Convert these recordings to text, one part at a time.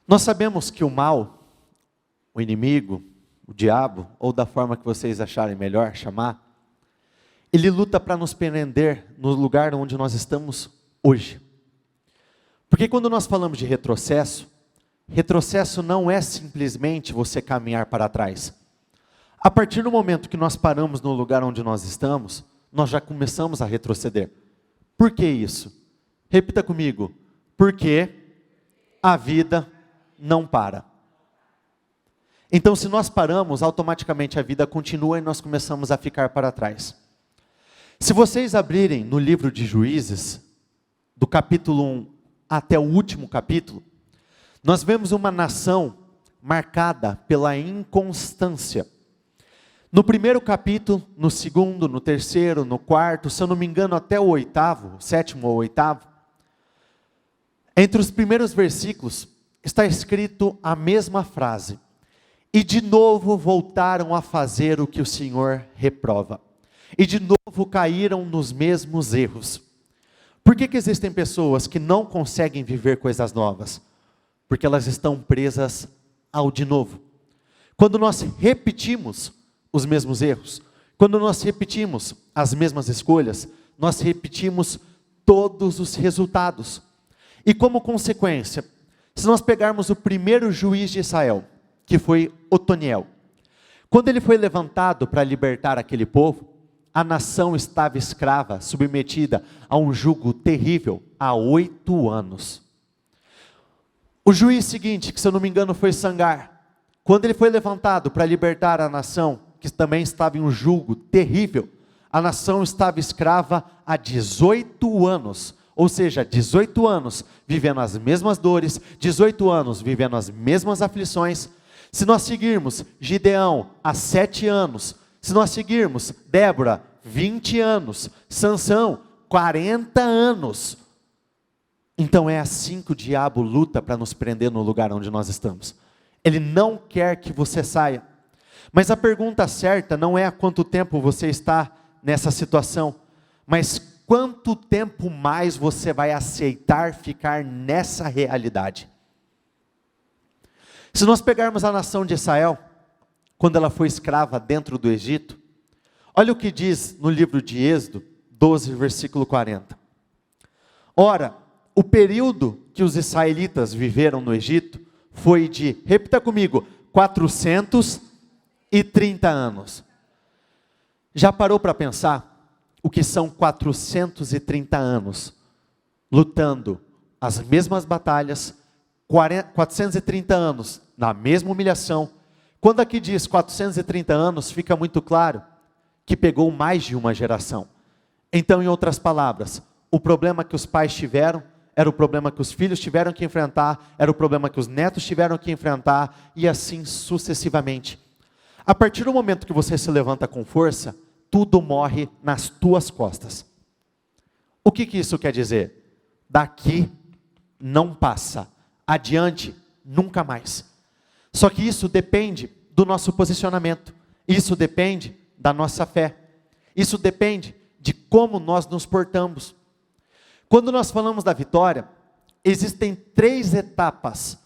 Nós sabemos que o mal, o inimigo, o diabo, ou da forma que vocês acharem melhor chamar, ele luta para nos prender no lugar onde nós estamos hoje. Porque quando nós falamos de retrocesso, retrocesso não é simplesmente você caminhar para trás. A partir do momento que nós paramos no lugar onde nós estamos, nós já começamos a retroceder. Por que isso? Repita comigo. Porque a vida não para. Então, se nós paramos, automaticamente a vida continua e nós começamos a ficar para trás. Se vocês abrirem no livro de Juízes, do capítulo 1 até o último capítulo, nós vemos uma nação marcada pela inconstância. No primeiro capítulo, no segundo, no terceiro, no quarto, se eu não me engano até o oitavo, o sétimo ou oitavo, entre os primeiros versículos está escrito a mesma frase. E de novo voltaram a fazer o que o Senhor reprova. E de novo caíram nos mesmos erros. Por que existem pessoas que não conseguem viver coisas novas? Porque elas estão presas ao de novo. Quando nós repetimos os mesmos erros, quando nós repetimos as mesmas escolhas, nós repetimos todos os resultados. E como consequência, se nós pegarmos o primeiro juiz de Israel, que foi Otoniel, quando ele foi levantado para libertar aquele povo, a nação estava escrava, submetida a um jugo terrível há 8 anos. O juiz seguinte, que se eu não me engano foi Sangar, quando ele foi levantado para libertar a nação, que também estava em um jugo terrível, a nação estava escrava há 18 anos, ou seja, 18 anos vivendo as mesmas dores, 18 anos vivendo as mesmas aflições. Se nós seguirmos Gideão há 7 anos, se nós seguirmos Débora, 20 anos, Sansão, 40 anos. Então é assim que o diabo luta para nos prender no lugar onde nós estamos. Ele não quer que você saia. Mas a pergunta certa não é há quanto tempo você está nessa situação, mas quanto tempo mais você vai aceitar ficar nessa realidade. Se nós pegarmos a nação de Israel, quando ela foi escrava dentro do Egito, olha o que diz no livro de Êxodo 12, versículo 40. Ora, o período que os israelitas viveram no Egito foi de, repita comigo, 430 anos. Já parou para pensar o que são 430 anos lutando as mesmas batalhas, 430 anos na mesma humilhação? Quando aqui diz 430 anos, fica muito claro que pegou mais de uma geração. Então, em outras palavras, o problema que os pais tiveram era o problema que os filhos tiveram que enfrentar, era o problema que os netos tiveram que enfrentar, e assim sucessivamente. A partir do momento que você se levanta com força, tudo morre nas tuas costas. O que isso quer dizer? Daqui não passa, adiante nunca mais. Só que isso depende do nosso posicionamento, isso depende da nossa fé, isso depende de como nós nos portamos. Quando nós falamos da vitória, existem 3 etapas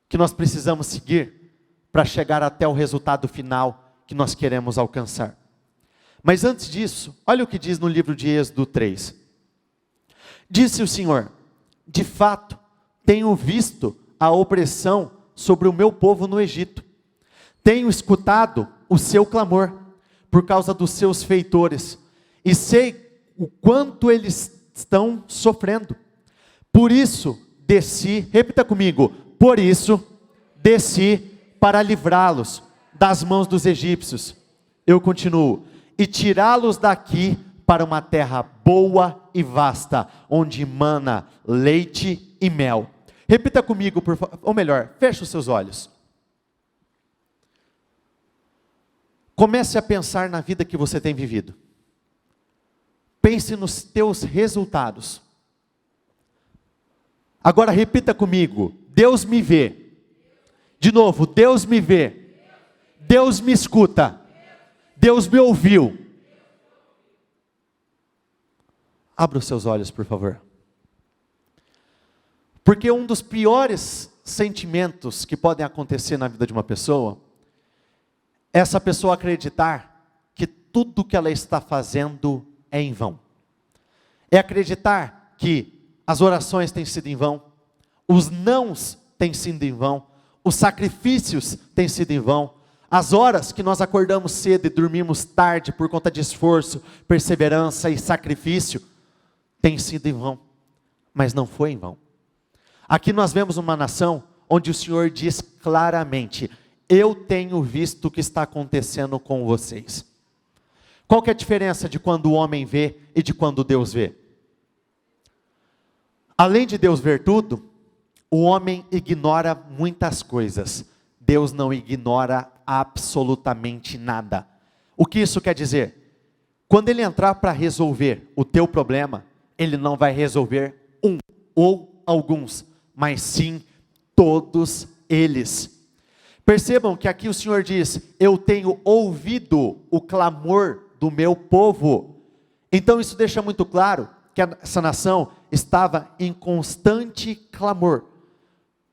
que nós precisamos seguir para chegar até o resultado final que nós queremos alcançar. Mas antes disso, olha o que diz no livro de Êxodo 3. Disse o Senhor: de fato, tenho visto a opressão sobre o meu povo no Egito. Tenho escutado o seu clamor por causa dos seus feitores, e sei o quanto eles estão sofrendo. Por isso desci, repita comigo, por isso desci para livrá-los das mãos dos egípcios. Eu continuo, e tirá-los daqui para uma terra boa e vasta, onde mana leite e mel. Repita comigo, por favor, ou melhor, feche os seus olhos. Comece a pensar na vida que você tem vivido. Pense nos teus resultados. Agora repita comigo, Deus me vê. De novo, Deus me vê. Deus me escuta. Deus me ouviu. Abra os seus olhos, por favor. Porque um dos piores sentimentos que podem acontecer na vida de uma pessoa, é essa pessoa acreditar que tudo que ela está fazendo é em vão. É acreditar que as orações têm sido em vão, os nãos têm sido em vão, os sacrifícios têm sido em vão, as horas que nós acordamos cedo e dormimos tarde por conta de esforço, perseverança e sacrifício, têm sido em vão. Mas não foi em vão. Aqui nós vemos uma nação onde o Senhor diz claramente: eu tenho visto o que está acontecendo com vocês. Qual que é a diferença de quando o homem vê e de quando Deus vê? Além de Deus ver tudo, o homem ignora muitas coisas. Deus não ignora absolutamente nada. O que isso quer dizer? Quando Ele entrar para resolver o teu problema, Ele não vai resolver um ou alguns, mas sim todos eles. Percebam que aqui o Senhor diz: eu tenho ouvido o clamor do meu povo. Então isso deixa muito claro que essa nação estava em constante clamor.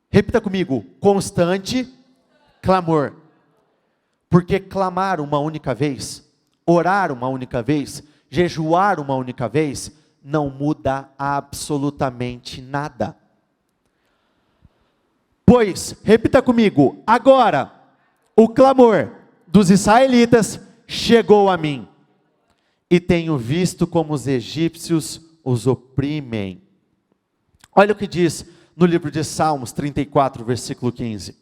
Repita comigo: constante clamor. Porque clamar uma única vez, orar uma única vez, jejuar uma única vez, não muda absolutamente nada. Pois, repita comigo: agora o clamor dos israelitas chegou a mim, e tenho visto como os egípcios os oprimem. Olha o que diz no livro de Salmos 34, versículo 15.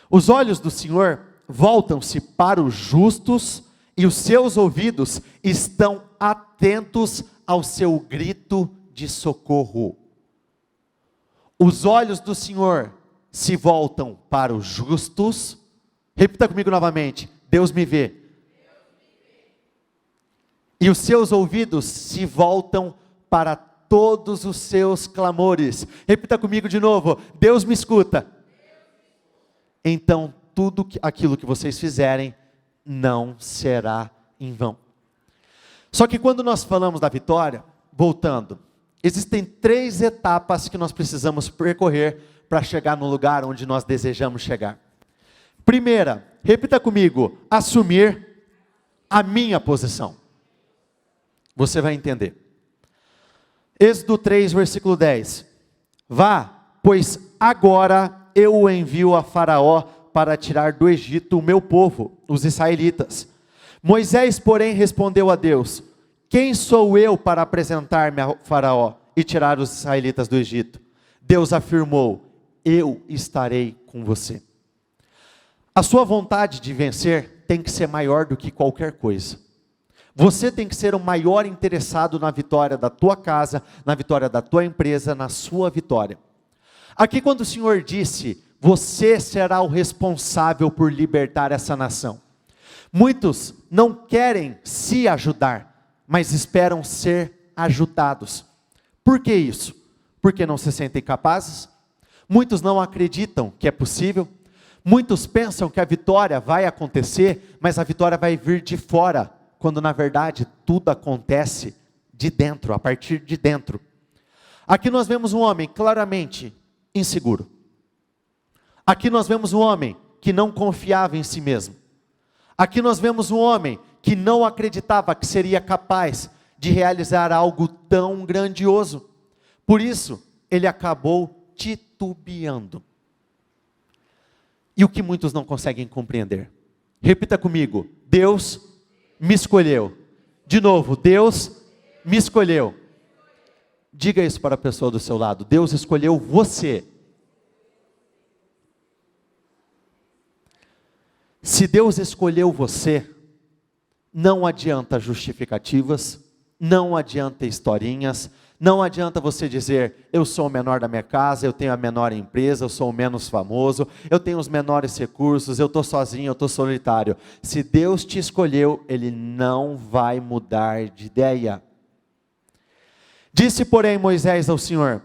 Os olhos do Senhor voltam-se para os justos, e os seus ouvidos estão atentos ao seu grito de socorro. Os olhos do Senhor se voltam para os justos. Repita comigo novamente: Deus me vê. E os seus ouvidos se voltam para todos os seus clamores. Repita comigo de novo: Deus me escuta. Então tudo aquilo que vocês fizerem não será em vão. Só que quando nós falamos da vitória, voltando, existem 3 etapas que nós precisamos percorrer para chegar no lugar onde nós desejamos chegar. Primeira, repita comigo: assumir a minha posição. Você vai entender. Êxodo 3, versículo 10. Vá, pois agora eu o envio a Faraó para tirar do Egito o meu povo, os israelitas. Moisés, porém, respondeu a Deus: quem sou eu para apresentar-me a Faraó e tirar os israelitas do Egito? Deus afirmou: eu estarei com você. A sua vontade de vencer tem que ser maior do que qualquer coisa. Você tem que ser o maior interessado na vitória da tua casa, na vitória da tua empresa, na sua vitória. Aqui quando o Senhor disse: você será o responsável por libertar essa nação. Muitos não querem se ajudar, mas esperam ser ajudados. Por que isso? Porque não se sentem capazes? Muitos não acreditam que é possível? Muitos pensam que a vitória vai acontecer, mas a vitória vai vir de fora, quando na verdade tudo acontece de dentro, a partir de dentro. Aqui nós vemos um homem claramente inseguro. Aqui nós vemos um homem que não confiava em si mesmo. Aqui nós vemos um homem que não acreditava que seria capaz de realizar algo tão grandioso. Por isso, ele acabou titubeando. E o que muitos não conseguem compreender? Repita comigo: Deus me escolheu. De novo: Deus me escolheu. Diga isso para a pessoa do seu lado: Deus escolheu você. Se Deus escolheu você, não adianta justificativas, não adianta historinhas, não adianta você dizer: eu sou o menor da minha casa, eu tenho a menor empresa, eu sou o menos famoso, eu tenho os menores recursos, eu estou sozinho, eu estou solitário. Se Deus te escolheu, Ele não vai mudar de ideia. Disse, porém, Moisés ao Senhor: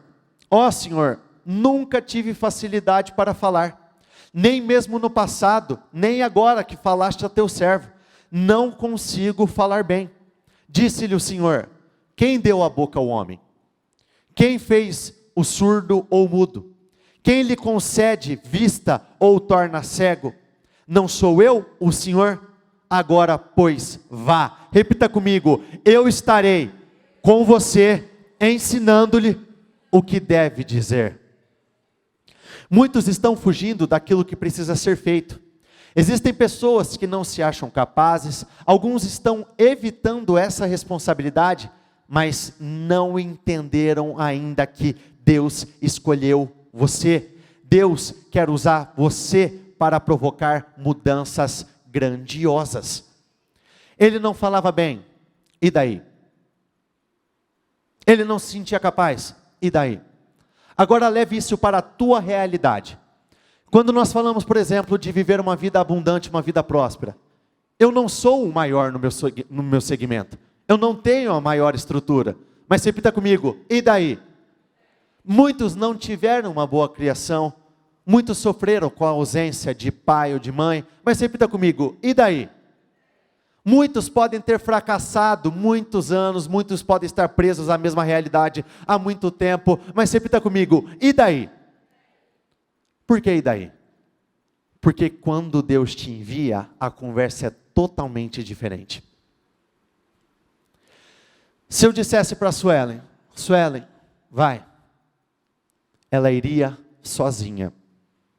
ó Senhor, nunca tive facilidade para falar, nem mesmo no passado, nem agora que falaste a teu servo, não consigo falar bem. Disse-lhe o Senhor: quem deu a boca ao homem? Quem fez o surdo ou mudo? Quem lhe concede vista ou torna cego? Não sou eu, o Senhor? Agora, pois, vá. Repita comigo: eu estarei com você, ensinando-lhe o que deve dizer. Muitos estão fugindo daquilo que precisa ser feito. Existem pessoas que não se acham capazes, alguns estão evitando essa responsabilidade, mas não entenderam ainda que Deus escolheu você. Deus quer usar você para provocar mudanças grandiosas. Ele não falava bem, e daí? Ele não se sentia capaz, e daí? Agora leve isso para a tua realidade. Quando nós falamos, por exemplo, de viver uma vida abundante, uma vida próspera, eu não sou o maior no meu segmento, eu não tenho a maior estrutura, mas repita comigo, e daí? Muitos não tiveram uma boa criação, muitos sofreram com a ausência de pai ou de mãe, mas repita comigo, e daí? Muitos podem ter fracassado muitos anos, muitos podem estar presos à mesma realidade há muito tempo, mas repita comigo, e daí? Por que e daí? Porque quando Deus te envia, a conversa é totalmente diferente. Se eu dissesse para a Suelen, vai, ela iria sozinha.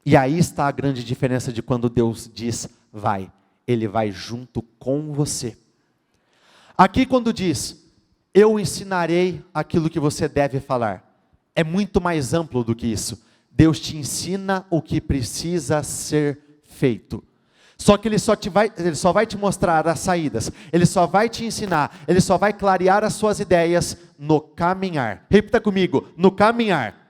E aí está a grande diferença de quando Deus diz, vai. Ele vai junto com você. Aqui quando diz, eu ensinarei aquilo que você deve falar, é muito mais amplo do que isso. Deus te ensina o que precisa ser feito. Só que Ele só vai te mostrar as saídas, Ele só vai te ensinar, Ele só vai clarear as suas ideias no caminhar. Repita comigo, no caminhar.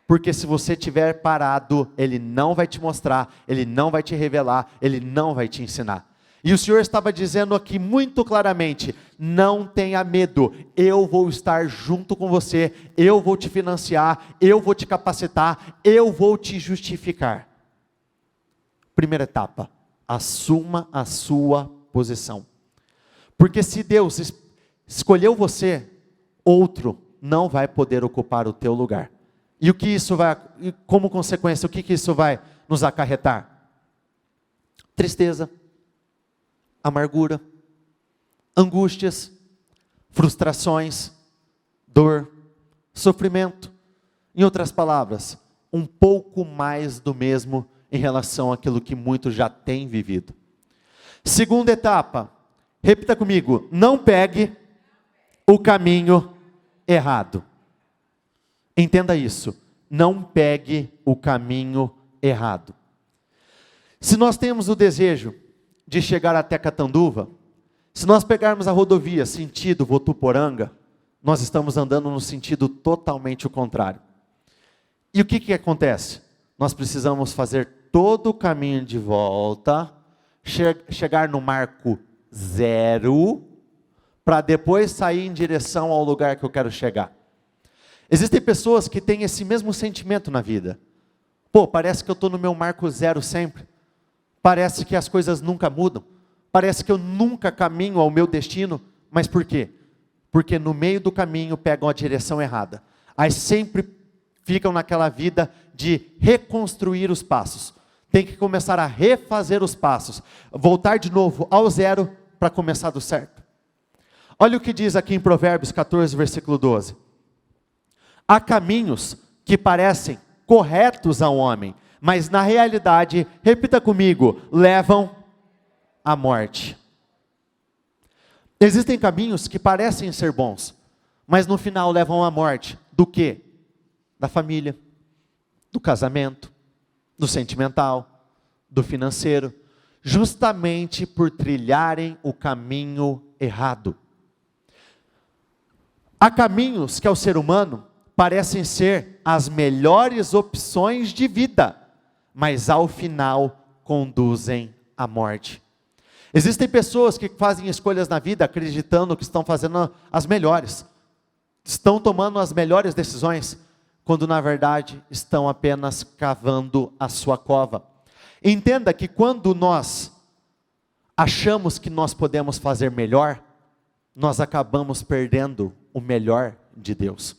Porque se você estiver parado, Ele não vai te mostrar, Ele não vai te revelar, Ele não vai te ensinar. E o Senhor estava dizendo aqui muito claramente, não tenha medo, eu vou estar junto com você, eu vou te financiar, eu vou te capacitar, eu vou te justificar. Primeira etapa, assuma a sua posição. Porque se Deus escolheu você, outro não vai poder ocupar o teu lugar. E o que isso vai, como consequência, o que isso vai nos acarretar? Tristeza, amargura, angústias, frustrações, dor, sofrimento. Em outras palavras, um pouco mais do mesmo em relação àquilo que muitos já têm vivido. Segunda etapa, repita comigo, não pegue o caminho errado. Entenda isso, não pegue o caminho errado. Se nós temos o desejo de chegar até Catanduva, se nós pegarmos a rodovia sentido Votuporanga, nós estamos andando no sentido totalmente o contrário. E o que acontece? Nós precisamos fazer todo o caminho de volta, chegar no marco 0, para depois sair em direção ao lugar que eu quero chegar. Existem pessoas que têm esse mesmo sentimento na vida. Parece que eu estou no meu marco 0 sempre. Parece que as coisas nunca mudam. Parece que eu nunca caminho ao meu destino. Mas por quê? Porque no meio do caminho pegam a direção errada. Aí sempre ficam naquela vida de reconstruir os passos. Tem que começar a refazer os passos. Voltar de novo ao 0 para começar do certo. Olha o que diz aqui em Provérbios 14, versículo 12. Há caminhos que parecem corretos ao homem, mas na realidade, repita comigo, levam à morte. Existem caminhos que parecem ser bons, mas no final levam à morte. Do quê? Da família, do casamento, do sentimental, do financeiro, justamente por trilharem o caminho errado. Há caminhos que ao ser humano parecem ser as melhores opções de vida, mas ao final conduzem à morte. Existem pessoas que fazem escolhas na vida acreditando que estão fazendo as melhores, estão tomando as melhores decisões, quando na verdade estão apenas cavando a sua cova. Entenda que quando nós achamos que nós podemos fazer melhor, nós acabamos perdendo o melhor de Deus.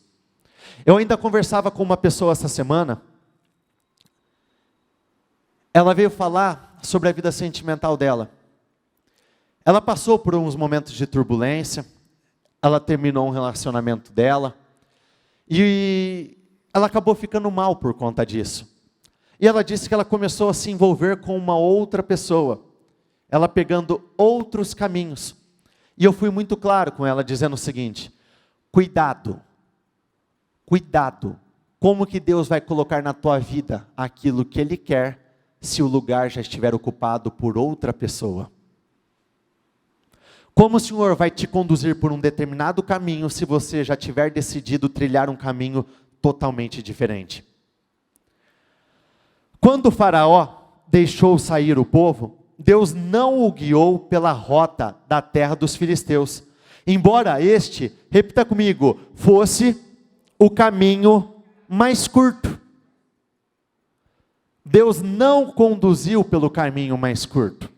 Eu ainda conversava com uma pessoa essa semana, ela veio falar sobre a vida sentimental dela. Ela passou por uns momentos de turbulência, ela terminou um relacionamento dela, e ela acabou ficando mal por conta disso. E ela disse que ela começou a se envolver com uma outra pessoa, ela pegando outros caminhos. E eu fui muito claro com ela, dizendo o seguinte: cuidado, cuidado, como que Deus vai colocar na tua vida aquilo que Ele quer, se o lugar já estiver ocupado por outra pessoa? Como o Senhor vai te conduzir por um determinado caminho, se você já tiver decidido trilhar um caminho totalmente diferente? Quando o faraó deixou sair o povo, Deus não o guiou pela rota da terra dos filisteus, embora este, repita comigo, fosse o caminho mais curto. Deus não conduziu pelo caminho mais curto.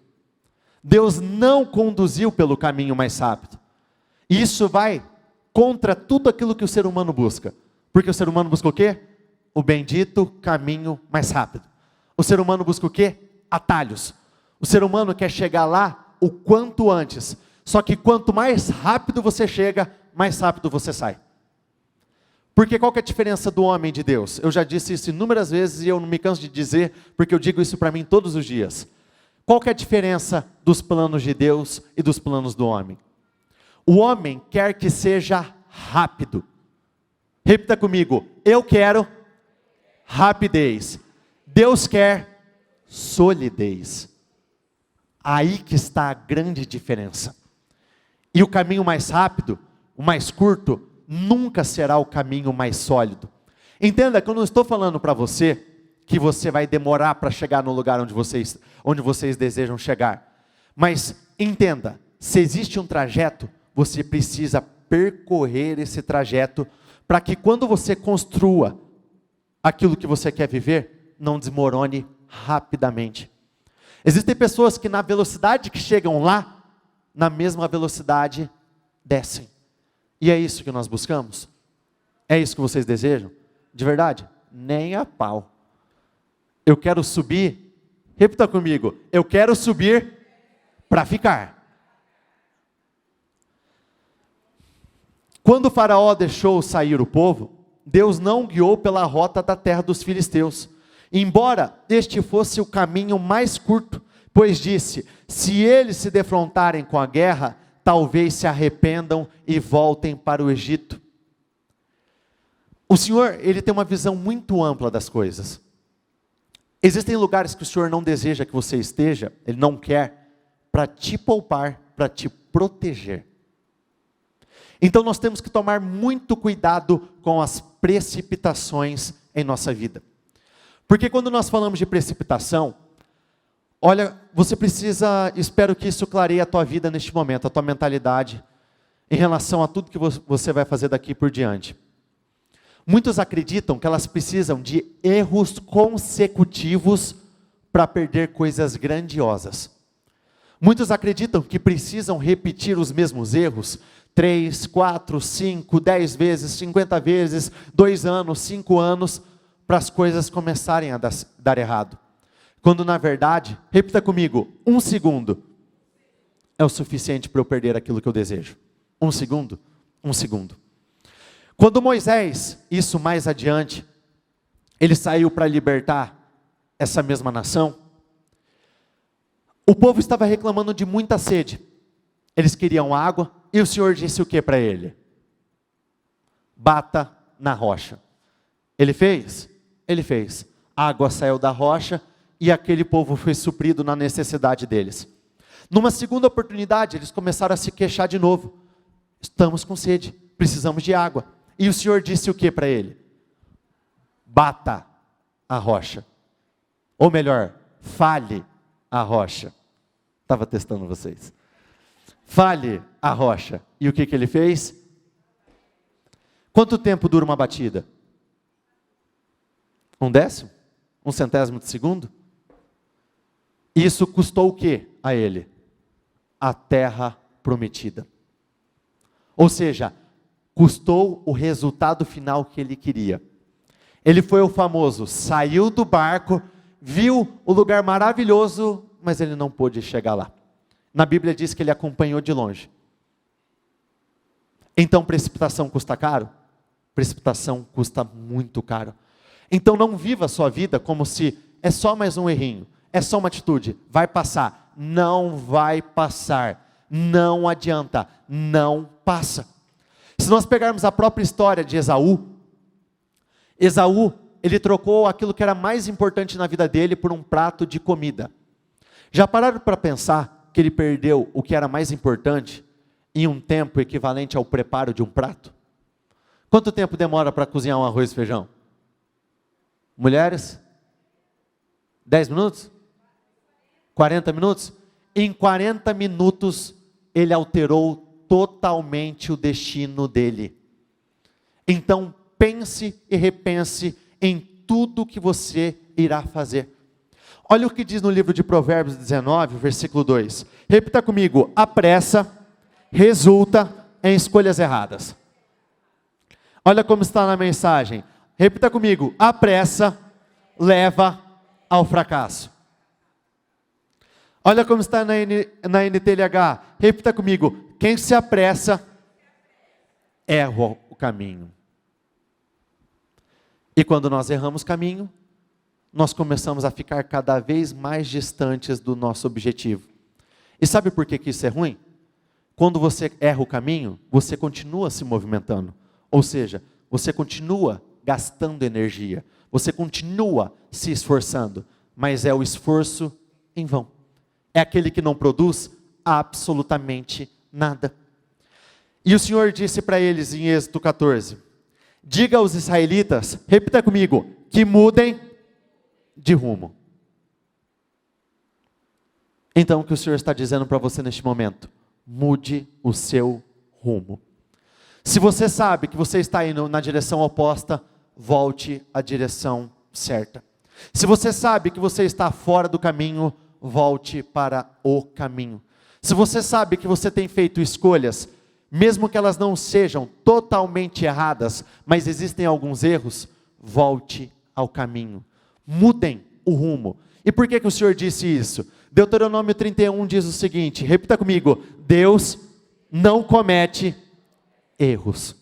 Deus não conduziu pelo caminho mais rápido. Isso vai contra tudo aquilo que o ser humano busca. Porque o ser humano busca o quê? O bendito caminho mais rápido. O ser humano busca o quê? Atalhos. O ser humano quer chegar lá o quanto antes. Só que quanto mais rápido você chega, mais rápido você sai. Porque qual que é a diferença do homem de Deus? Eu já disse isso inúmeras vezes e eu não me canso de dizer, porque eu digo isso para mim todos os dias. Qual que é a diferença dos planos de Deus e dos planos do homem? O homem quer que seja rápido. Repita comigo: eu quero rapidez. Deus quer solidez. Aí que está a grande diferença. E o caminho mais rápido, o mais curto, nunca será o caminho mais sólido. Entenda que eu não estou falando para você que você vai demorar para chegar no lugar onde vocês desejam chegar. Mas entenda, se existe um trajeto, você precisa percorrer esse trajeto para que quando você construa aquilo que você quer viver, não desmorone rapidamente. Existem pessoas que na velocidade que chegam lá, na mesma velocidade descem. E é isso que nós buscamos? É isso que vocês desejam? De verdade? Nem a pau. Eu quero subir, repita comigo, eu quero subir para ficar. Quando o faraó deixou sair o povo, Deus não guiou pela rota da terra dos filisteus, embora este fosse o caminho mais curto, pois disse: se eles se defrontarem com a guerra, talvez se arrependam e voltem para o Egito. O Senhor, Ele tem uma visão muito ampla das coisas. Existem lugares que o Senhor não deseja que você esteja, Ele não quer, para te poupar, para te proteger. Então nós temos que tomar muito cuidado com as precipitações em nossa vida. Porque quando nós falamos de precipitação, olha, você precisa, espero que isso clareie a tua vida neste momento, a tua mentalidade, em relação a tudo que você vai fazer daqui por diante. Muitos acreditam que elas precisam de erros consecutivos para perder coisas grandiosas. Muitos acreditam que precisam repetir os mesmos erros 3, 4, 5, 10 vezes, 50 vezes, 2 anos, 5 anos, para as coisas começarem a dar errado. Quando na verdade, repita comigo, 1 segundo é o suficiente para eu perder aquilo que eu desejo. 1 segundo, 1 segundo. Quando Moisés, isso mais adiante, ele saiu para libertar essa mesma nação, o povo estava reclamando de muita sede. Eles queriam água, e o Senhor disse o que para ele? Bata na rocha. Ele fez? Ele fez. A água saiu da rocha, e aquele povo foi suprido na necessidade deles. Numa segunda oportunidade, eles começaram a se queixar de novo. Estamos com sede, precisamos de água. E o Senhor disse o que para ele? Bata a rocha. Ou melhor, fale a rocha. Estava testando vocês. Fale a rocha. E o que ele fez? Quanto tempo dura uma batida? 1/10? 1/100 de segundo? Isso custou o que a ele? A terra prometida. Ou seja, custou o resultado final que ele queria. Ele foi o famoso, saiu do barco viu o lugar maravilhoso, mas ele não pôde chegar lá. Na Bíblia diz que ele acompanhou de longe. Então precipitação custa caro? Precipitação custa muito caro. Então não viva a sua vida como se é só mais um errinho, é só uma atitude, vai passar. Não vai passar, não adianta, não passa. Se nós pegarmos a própria história de Esaú, ele trocou aquilo que era mais importante na vida dele por um prato de comida. Já pararam para pensar que ele perdeu o que era mais importante em um tempo equivalente ao preparo de um prato? Quanto tempo demora para cozinhar um arroz e feijão? Mulheres? 10 minutos? 40 minutos? Em 40 minutos, ele alterou totalmente o destino dele. Então, pense e repense em tudo que você irá fazer. Olha o que diz no livro de Provérbios 19, versículo 2. Repita comigo: a pressa resulta em escolhas erradas. Olha como está na mensagem. Repita comigo: a pressa leva ao fracasso. Olha como está na NTLH. Repita comigo: quem se apressa erra o caminho. E quando nós erramos caminho, nós começamos a ficar cada vez mais distantes do nosso objetivo. E sabe por que isso é ruim? Quando você erra o caminho, você continua se movimentando. Ou seja, você continua gastando energia. Você continua se esforçando. Mas é o esforço em vão. É aquele que não produz absolutamente nada. E o Senhor disse para eles em Êxodo 14: diga aos israelitas, repita comigo, que mudem de rumo. Então o que o Senhor está dizendo para você neste momento? Mude o seu rumo. Se você sabe que você está indo na direção oposta, volte à direção certa. Se você sabe que você está fora do caminho, volte para o caminho. Se você sabe que você tem feito escolhas, mesmo que elas não sejam totalmente erradas, mas existem alguns erros, volte ao caminho. Mudem o rumo. E por que o Senhor disse isso? Deuteronômio 31 diz o seguinte, repita comigo: Deus não comete erros.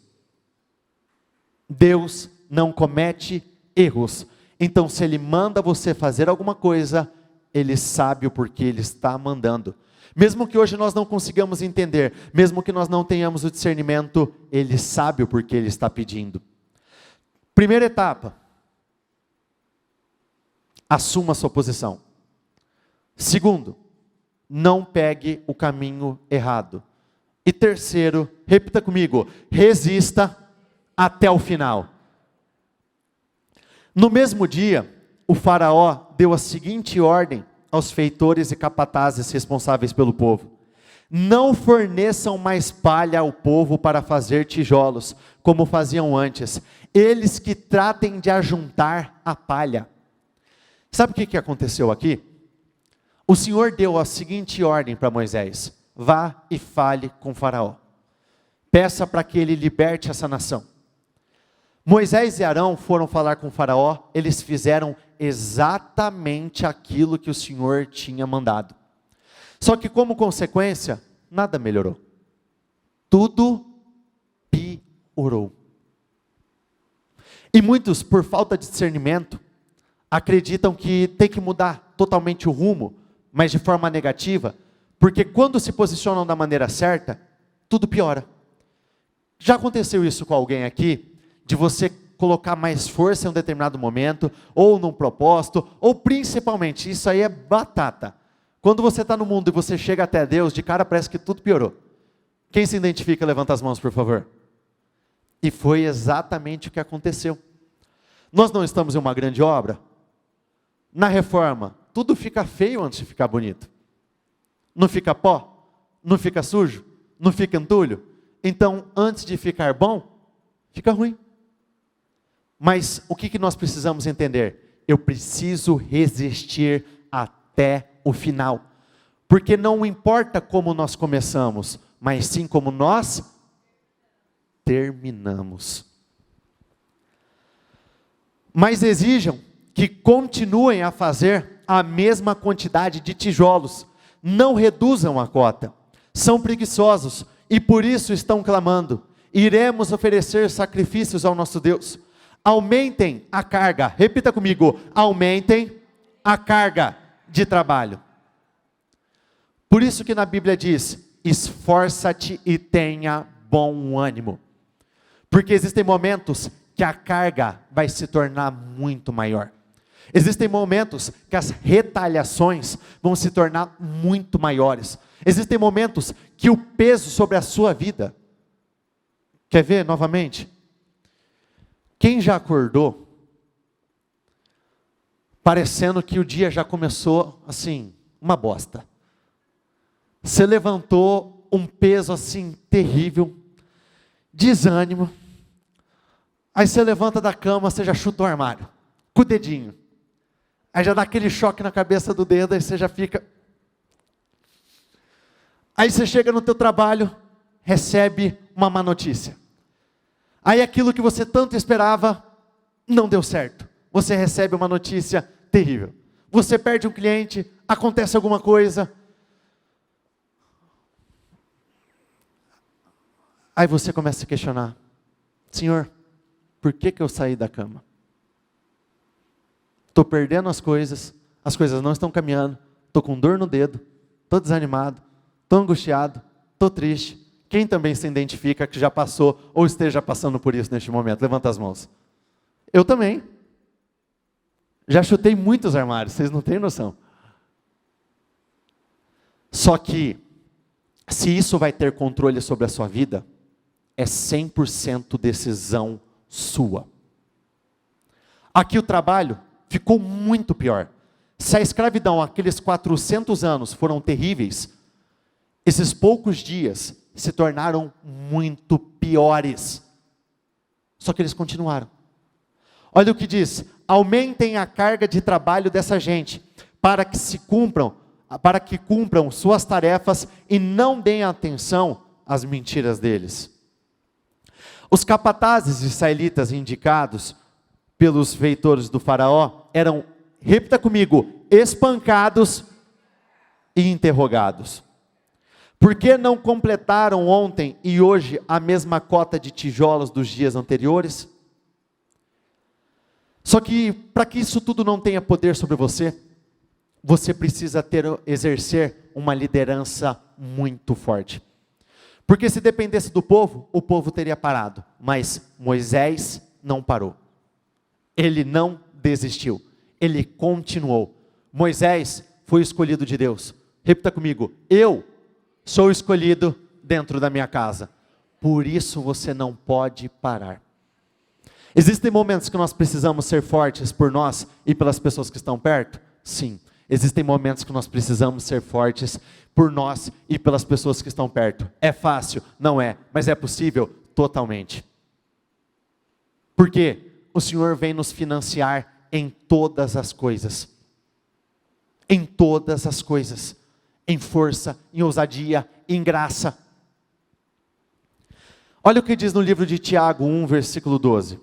Deus não comete erros. Então, se Ele manda você fazer alguma coisa, Ele sabe o porquê Ele está mandando. Mesmo que hoje nós não consigamos entender, mesmo que nós não tenhamos o discernimento, Ele sabe o porquê Ele está pedindo. Primeira etapa: assuma a sua posição. Segundo, não pegue o caminho errado. E terceiro, repita comigo, resista até o final. No mesmo dia, o faraó deu a seguinte ordem aos feitores e capatazes responsáveis pelo povo: não forneçam mais palha ao povo para fazer tijolos, como faziam antes. Eles que tratem de ajuntar a palha. Sabe o que aconteceu aqui? O Senhor deu a seguinte ordem para Moisés: vá e fale com o faraó. Peça para que ele liberte essa nação. Moisés e Arão foram falar com o faraó, eles fizeram exatamente aquilo que o Senhor tinha mandado. Só que como consequência, nada melhorou. Tudo piorou. E muitos, por falta de discernimento, acreditam que tem que mudar totalmente o rumo, mas de forma negativa, porque quando se posicionam da maneira certa, tudo piora. Já aconteceu isso com alguém aqui? De você colocar mais força em um determinado momento, ou num propósito, ou principalmente, isso aí é batata. Quando você está no mundo e você chega até Deus, de cara parece que tudo piorou. Quem se identifica, levanta as mãos, por favor. E foi exatamente o que aconteceu. Nós não estamos em uma grande obra? Na reforma, tudo fica feio antes de ficar bonito. Não fica pó? Não fica sujo? Não fica entulho? Então, antes de ficar bom, fica ruim. Mas o que nós precisamos entender? Eu preciso resistir até o final. Porque não importa como nós começamos, mas sim como nós terminamos. Mas exijam que continuem a fazer a mesma quantidade de tijolos, não reduzam a cota. São preguiçosos e por isso estão clamando. Iremos oferecer sacrifícios ao nosso Deus. Aumentem a carga, repita comigo, aumentem a carga de trabalho. Por isso que na Bíblia diz, esforça-te e tenha bom ânimo. Porque existem momentos que a carga vai se tornar muito maior. Existem momentos que as retaliações vão se tornar muito maiores. Existem momentos que o peso sobre a sua vida. Quer ver novamente? Quem já acordou parecendo que o dia já começou assim, uma bosta? Você levantou um peso assim terrível, desânimo. Aí você levanta da cama, você já chuta o armário, com o dedinho. Aí já dá aquele choque na cabeça do dedo, aí você já fica... Aí você chega no teu trabalho, recebe uma má notícia. Aí aquilo que você tanto esperava, não deu certo. Você recebe uma notícia terrível. Você perde um cliente, acontece alguma coisa. Aí você começa a questionar. Senhor, por que eu saí da cama? Estou perdendo as coisas não estão caminhando, estou com dor no dedo, estou desanimado, estou angustiado, estou triste. Quem também se identifica que já passou ou esteja passando por isso neste momento? Levanta as mãos. Eu também. Já chutei muitos armários, vocês não têm noção. Só que, se isso vai ter controle sobre a sua vida, é 100% decisão sua. Aqui o trabalho ficou muito pior. Se a escravidão, aqueles 400 anos foram terríveis, esses poucos dias se tornaram muito piores. Só que eles continuaram. Olha o que diz: aumentem a carga de trabalho dessa gente, para que cumpram suas tarefas e não deem atenção às mentiras deles. Os capatazes israelitas indicados pelos feitores do faraó eram, repita comigo, espancados e interrogados. Por que não completaram ontem e hoje a mesma cota de tijolos dos dias anteriores? Só que, para que isso tudo não tenha poder sobre você, você precisa exercer uma liderança muito forte. Porque se dependesse do povo, o povo teria parado. Mas Moisés não parou. Ele não desistiu. Ele continuou. Moisés foi escolhido de Deus. Repita comigo, eu sou escolhido dentro da minha casa. Por isso você não pode parar. Existem momentos que nós precisamos ser fortes por nós e pelas pessoas que estão perto? Sim. Existem momentos que nós precisamos ser fortes por nós e pelas pessoas que estão perto. É fácil? Não é. Mas é possível? Totalmente. Porque o Senhor vem nos financiar em todas as coisas. Em todas as coisas. Em força, em ousadia, em graça. Olha o que diz no livro de Tiago 1, versículo 12.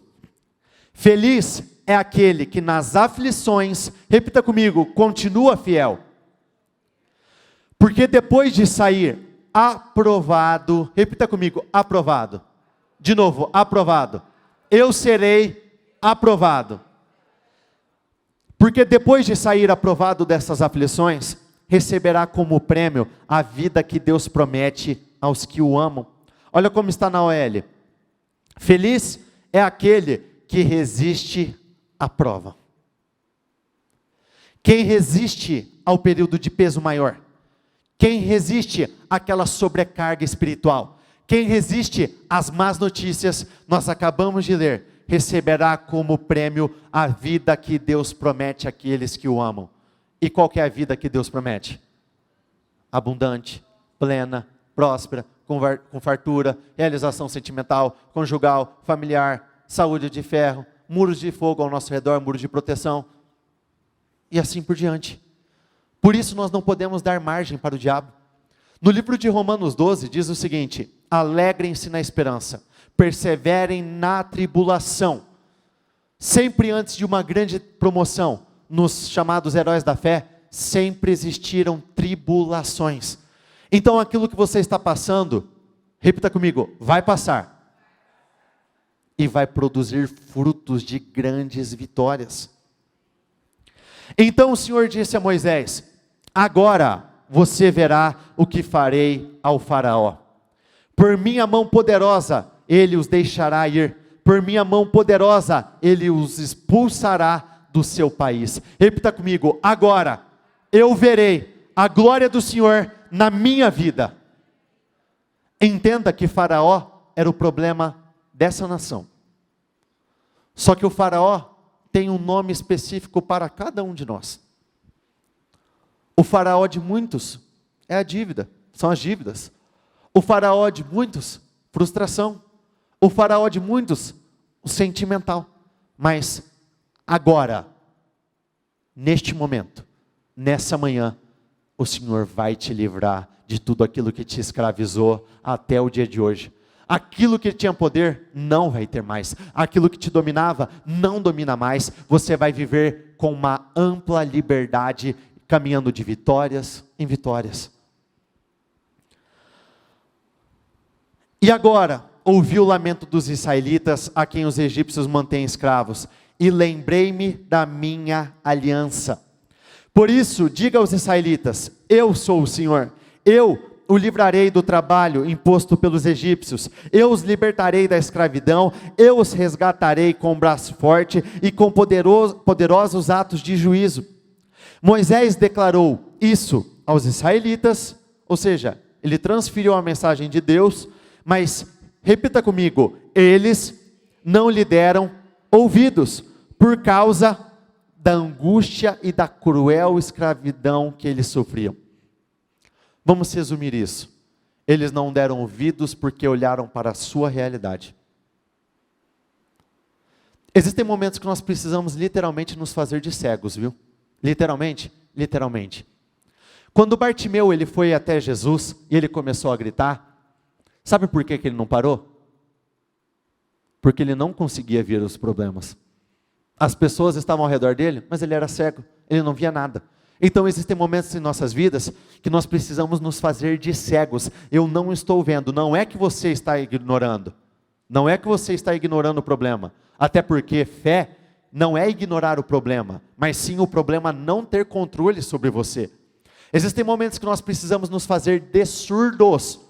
Feliz é aquele que nas aflições, repita comigo, continua fiel. Porque depois de sair aprovado, repita comigo, aprovado. De novo, aprovado. Eu serei aprovado. Porque depois de sair aprovado dessas aflições, receberá como prêmio a vida que Deus promete aos que o amam. Olha como está na OL. Feliz é aquele que resiste à prova. Quem resiste ao período de peso maior. Quem resiste àquela sobrecarga espiritual. Quem resiste às más notícias, nós acabamos de ler, receberá como prêmio a vida que Deus promete àqueles que o amam. E qual que é a vida que Deus promete? Abundante, plena, próspera, com fartura, realização sentimental, conjugal, familiar, saúde de ferro, muros de fogo ao nosso redor, muros de proteção, e assim por diante. Por isso nós não podemos dar margem para o diabo. No livro de Romanos 12 diz o seguinte: alegrem-se na esperança, perseverem na tribulação, Sempre antes de uma grande promoção, nos chamados heróis da fé, sempre existiram tribulações. Então aquilo que você está passando, repita comigo, vai passar. E vai produzir frutos de grandes vitórias. Então o Senhor disse a Moisés: agora você verá o que farei ao faraó. Por minha mão poderosa ele os deixará ir. Por minha mão poderosa ele os expulsará do seu país. Repita comigo, agora eu verei a glória do Senhor na minha vida. Entenda que Faraó era o problema dessa nação. Só que o Faraó tem um nome específico para cada um de nós. O Faraó de muitos é a dívida, são as dívidas. O Faraó de muitos, frustração. O Faraó de muitos, o sentimental. Mas agora, neste momento, nessa manhã, o Senhor vai te livrar de tudo aquilo que te escravizou até o dia de hoje. Aquilo que tinha poder, não vai ter mais. Aquilo que te dominava, não domina mais. Você vai viver com uma ampla liberdade, caminhando de vitórias em vitórias. E agora, ouvi o lamento dos israelitas, a quem os egípcios mantêm escravos, e lembrei-me da minha aliança. Por isso, diga aos israelitas: eu sou o Senhor, eu o livrarei do trabalho imposto pelos egípcios, eu os libertarei da escravidão, eu os resgatarei com braço forte e com poderosos atos de juízo. Moisés declarou isso aos israelitas, ou seja, ele transferiu a mensagem de Deus, mas, repita comigo, eles não lhe deram ouvidos, por causa da angústia e da cruel escravidão que eles sofriam. Vamos resumir isso. Eles não deram ouvidos porque olharam para a sua realidade. Existem momentos que nós precisamos literalmente nos fazer de cegos, viu? Literalmente, literalmente. Quando Bartimeu ele foi até Jesus e ele começou a gritar, sabe por que ele não parou? Porque ele não conseguia ver os problemas. As pessoas estavam ao redor dele, mas ele era cego, ele não via nada. Então existem momentos em nossas vidas que nós precisamos nos fazer de cegos. Eu não estou vendo, não é que você está ignorando. Não é que você está ignorando o problema. Até porque fé não é ignorar o problema, mas sim o problema não ter controle sobre você. Existem momentos que nós precisamos nos fazer de surdos,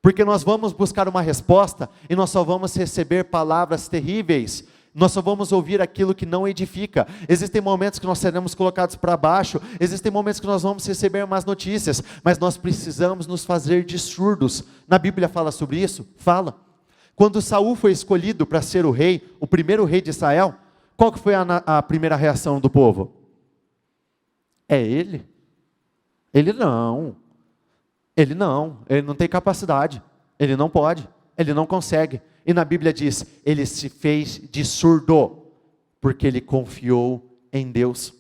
porque nós vamos buscar uma resposta e nós só vamos receber palavras terríveis. Nós só vamos ouvir aquilo que não edifica. Existem momentos que nós seremos colocados para baixo. Existem momentos que nós vamos receber más notícias. Mas nós precisamos nos fazer de surdos. Na Bíblia fala sobre isso? Fala. Quando Saul foi escolhido para ser o rei, o primeiro rei de Israel, qual que foi a primeira reação do povo? É ele? Ele não. Ele não tem capacidade. Ele não pode. Ele não consegue. E na Bíblia diz, ele se fez de surdo, porque ele confiou em Deus.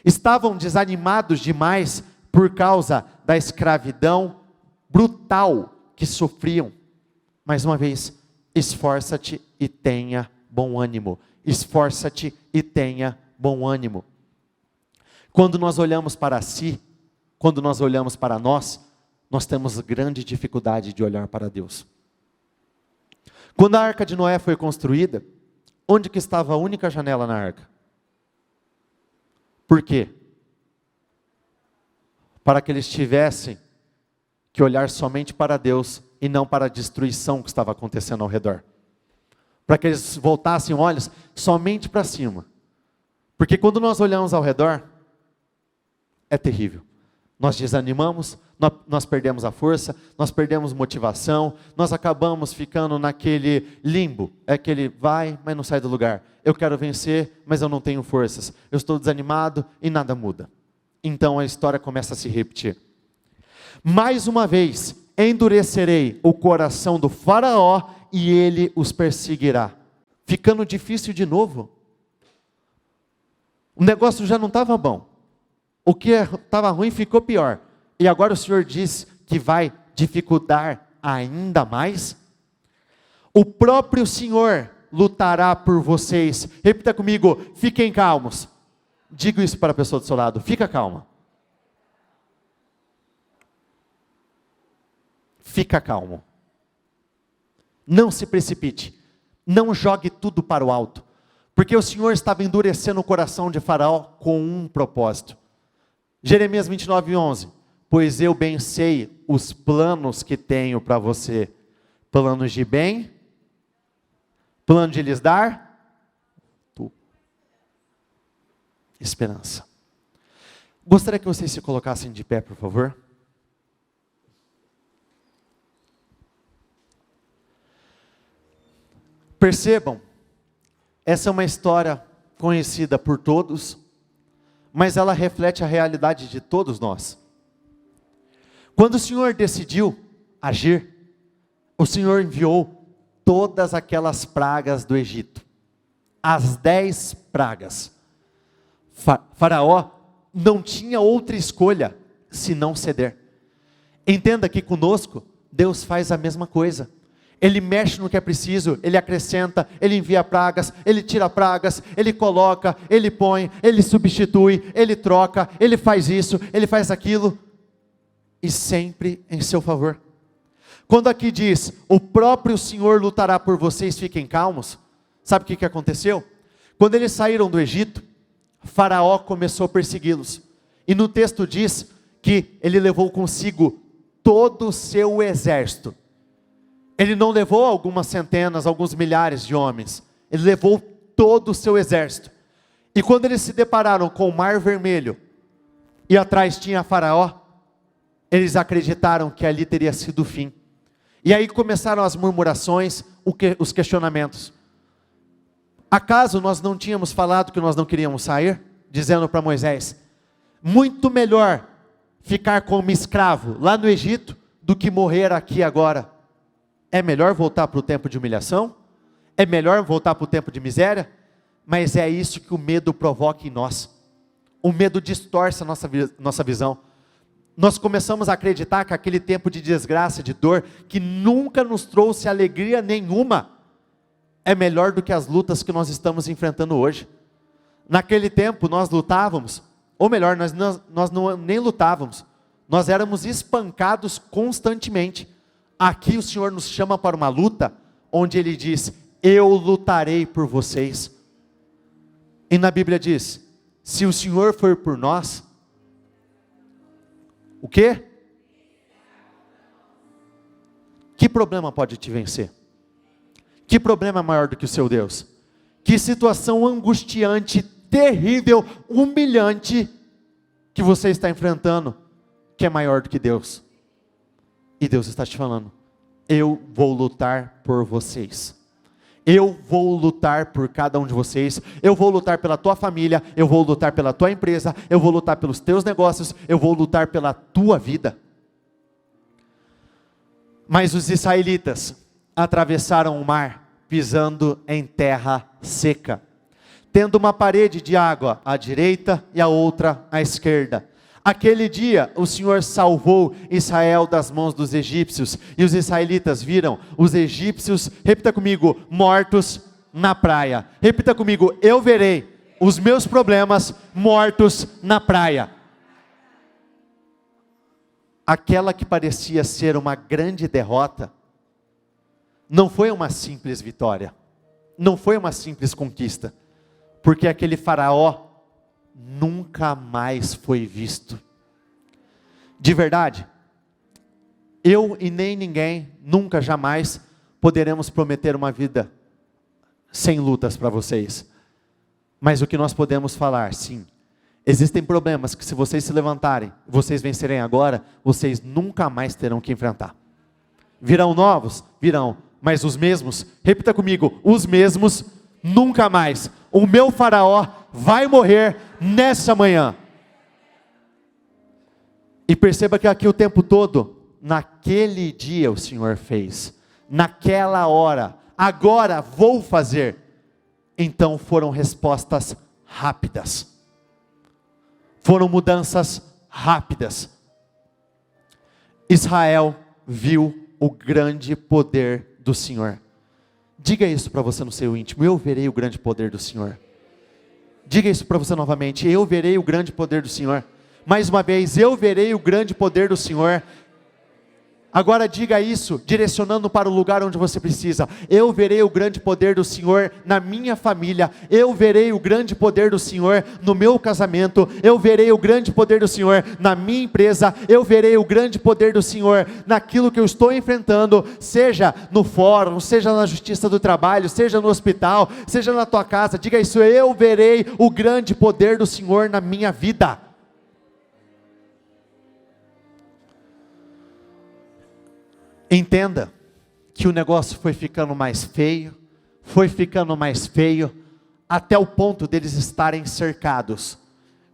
Estavam desanimados demais por causa da escravidão brutal que sofriam. Mais uma vez, esforça-te e tenha bom ânimo. Esforça-te e tenha bom ânimo. Quando nós olhamos para si, quando nós olhamos para nós temos grande dificuldade de olhar para Deus. Quando a arca de Noé foi construída, onde que estava a única janela na arca? Por quê? Para que eles tivessem que olhar somente para Deus e não para a destruição que estava acontecendo ao redor. Para que eles voltassem olhos somente para cima. Porque quando nós olhamos ao redor, é terrível. Nós desanimamos, nós perdemos a força, nós perdemos motivação, nós acabamos ficando naquele limbo, é aquele vai, mas não sai do lugar. Eu quero vencer, mas eu não tenho forças. Eu estou desanimado e nada muda. Então a história começa a se repetir. Mais uma vez, endurecerei o coração do faraó e ele os perseguirá. Ficando difícil de novo. O negócio já não estava bom. O que estava ruim ficou pior. E agora o Senhor diz que vai dificultar ainda mais. O próprio Senhor lutará por vocês. Repita comigo, fiquem calmos. Diga isso para a pessoa do seu lado, fica calma. Fica calmo. Não se precipite. Não jogue tudo para o alto. Porque o Senhor estava endurecendo o coração de Faraó com um propósito. Jeremias 29:11. Pois eu bem sei os planos que tenho para você. Planos de bem. Plano de lhes dar. Esperança. Gostaria que vocês se colocassem de pé, por favor. Percebam, essa é uma história conhecida por todos, mas ela reflete a realidade de todos nós. Quando o Senhor decidiu agir, o Senhor enviou todas aquelas pragas do Egito, as 10 pragas. Faraó não tinha outra escolha senão ceder. Entenda que conosco, Deus faz a mesma coisa. Ele mexe no que é preciso, Ele acrescenta, Ele envia pragas, Ele tira pragas, Ele coloca, Ele põe, Ele substitui, Ele troca, Ele faz isso, Ele faz aquilo, e sempre em seu favor. Quando aqui diz, o próprio Senhor lutará por vocês, fiquem calmos, sabe o que aconteceu? Quando eles saíram do Egito, Faraó começou a persegui-los, e no texto diz que ele levou consigo todo o seu exército. Ele não levou algumas centenas, alguns milhares de homens. Ele levou todo o seu exército. E quando eles se depararam com o Mar Vermelho, e atrás tinha Faraó, eles acreditaram que ali teria sido o fim. E aí começaram as murmurações, os questionamentos. Acaso nós não tínhamos falado que nós não queríamos sair? Dizendo para Moisés, muito melhor ficar como escravo lá no Egito, do que morrer aqui agora. É melhor voltar para o tempo de humilhação? É melhor voltar para o tempo de miséria? Mas é isso que o medo provoca em nós. O medo distorce a nossa visão. Nós começamos a acreditar que aquele tempo de desgraça, de dor, que nunca nos trouxe alegria nenhuma, é melhor do que as lutas que nós estamos enfrentando hoje. Naquele tempo nós lutávamos, ou melhor, nós não nem lutávamos, nós éramos espancados constantemente. Aqui o Senhor nos chama para uma luta, onde Ele diz, eu lutarei por vocês. E na Bíblia diz, se o Senhor for por nós, o quê? Que problema pode te vencer? Que problema é maior do que o seu Deus? Que situação angustiante, terrível, humilhante, que você está enfrentando, que é maior do que Deus? E Deus está te falando, eu vou lutar por vocês. Eu vou lutar por cada um de vocês. Eu vou lutar pela tua família. Eu vou lutar pela tua empresa. Eu vou lutar pelos teus negócios. Eu vou lutar pela tua vida. Mas os israelitas atravessaram o mar, pisando em terra seca, tendo uma parede de água à direita e a outra à esquerda. Aquele dia o Senhor salvou Israel das mãos dos egípcios, e os israelitas viram os egípcios, repita comigo, mortos na praia. Repita comigo, eu verei os meus problemas mortos na praia. Aquela que parecia ser uma grande derrota, não foi uma simples vitória, não foi uma simples conquista, porque aquele faraó nunca mais foi visto. De verdade, eu e nem ninguém, nunca, jamais, poderemos prometer uma vida sem lutas para vocês. Mas o que nós podemos falar, sim, existem problemas que se vocês se levantarem, vocês vencerem agora, vocês nunca mais terão que enfrentar. Virão novos? Virão, mas os mesmos, repita comigo, os mesmos, nunca mais. O meu faraó vai morrer nessa manhã. E perceba que aqui o tempo todo, naquele dia o Senhor fez, naquela hora, agora vou fazer. Então foram respostas rápidas, foram mudanças rápidas. Israel viu o grande poder do Senhor. Diga isso para você no seu íntimo: eu verei o grande poder do Senhor. Diga isso para você novamente: eu verei o grande poder do Senhor. Mais uma vez: eu verei o grande poder do Senhor. Agora diga isso, direcionando para o lugar onde você precisa: eu verei o grande poder do Senhor na minha família, eu verei o grande poder do Senhor no meu casamento, eu verei o grande poder do Senhor na minha empresa, eu verei o grande poder do Senhor naquilo que eu estou enfrentando, seja no fórum, seja na justiça do trabalho, seja no hospital, seja na tua casa. Diga isso: eu verei o grande poder do Senhor na minha vida. Entenda que o negócio foi ficando mais feio, até o ponto deles estarem cercados.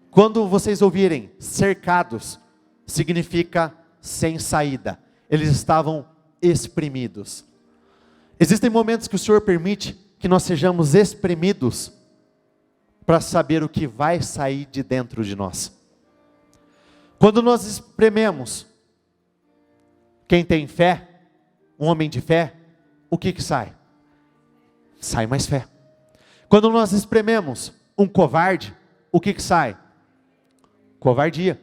Quando vocês ouvirem cercados, significa sem saída. Eles estavam espremidos. Existem momentos que o Senhor permite que nós sejamos espremidos para saber o que vai sair de dentro de nós. Quando nós esprememos, quem tem fé, um homem de fé, o que sai? Sai mais fé. Quando nós esprememos um covarde, o que sai? Covardia.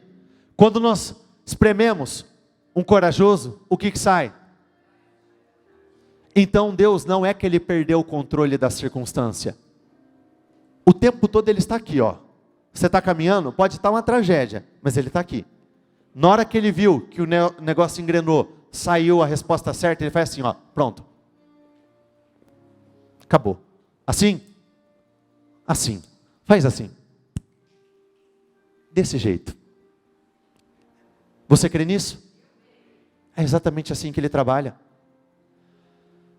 Quando nós esprememos um corajoso, o que sai? Então Deus não é que Ele perdeu o controle da circunstância. O tempo todo Ele está aqui, ó. Você está caminhando, pode estar uma tragédia, mas Ele está aqui. Na hora que Ele viu que o negócio engrenou, saiu a resposta certa, Ele faz assim, ó, pronto. Acabou. Assim? Assim. Faz assim. Desse jeito. Você crê nisso? É exatamente assim que Ele trabalha.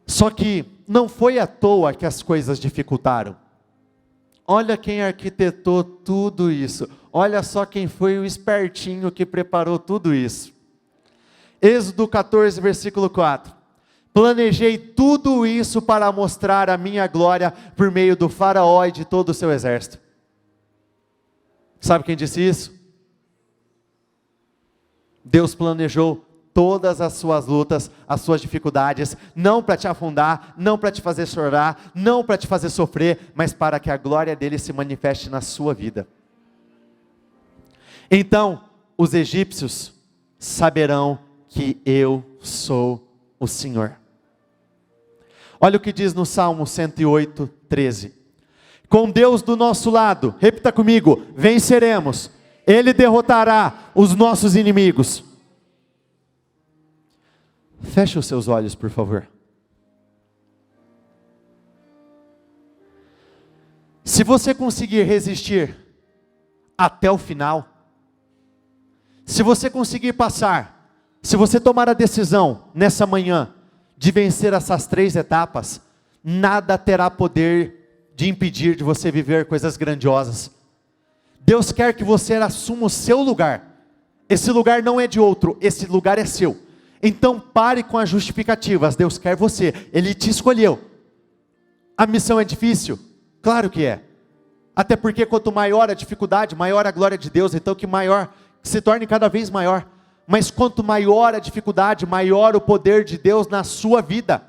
Só que não foi à toa que as coisas dificultaram. Olha quem arquitetou tudo isso. Olha só quem foi o espertinho que preparou tudo isso. Êxodo 14, versículo 4. Planejei tudo isso para mostrar a minha glória por meio do faraó e de todo o seu exército. Sabe quem disse isso? Deus planejou todas as suas lutas, as suas dificuldades, não para te afundar, não para te fazer chorar, não para te fazer sofrer, mas para que a glória dele se manifeste na sua vida. Então, os egípcios saberão que eu sou o Senhor. Olha o que diz no Salmo 108, 13. Com Deus do nosso lado, repita comigo, venceremos. Ele derrotará os nossos inimigos. Feche os seus olhos, por favor. Se você conseguir resistir até o final, se você conseguir passar, se você tomar a decisão nessa manhã de vencer essas 3 etapas, nada terá poder de impedir de você viver coisas grandiosas. Deus quer que você assuma o seu lugar. Esse lugar não é de outro, esse lugar é seu. Então pare com as justificativas. Deus quer você, Ele te escolheu. A missão é difícil? Claro que é. Até porque quanto maior a dificuldade, maior a glória de Deus. Então que se torne cada vez maior. Mas quanto maior a dificuldade, maior o poder de Deus na sua vida.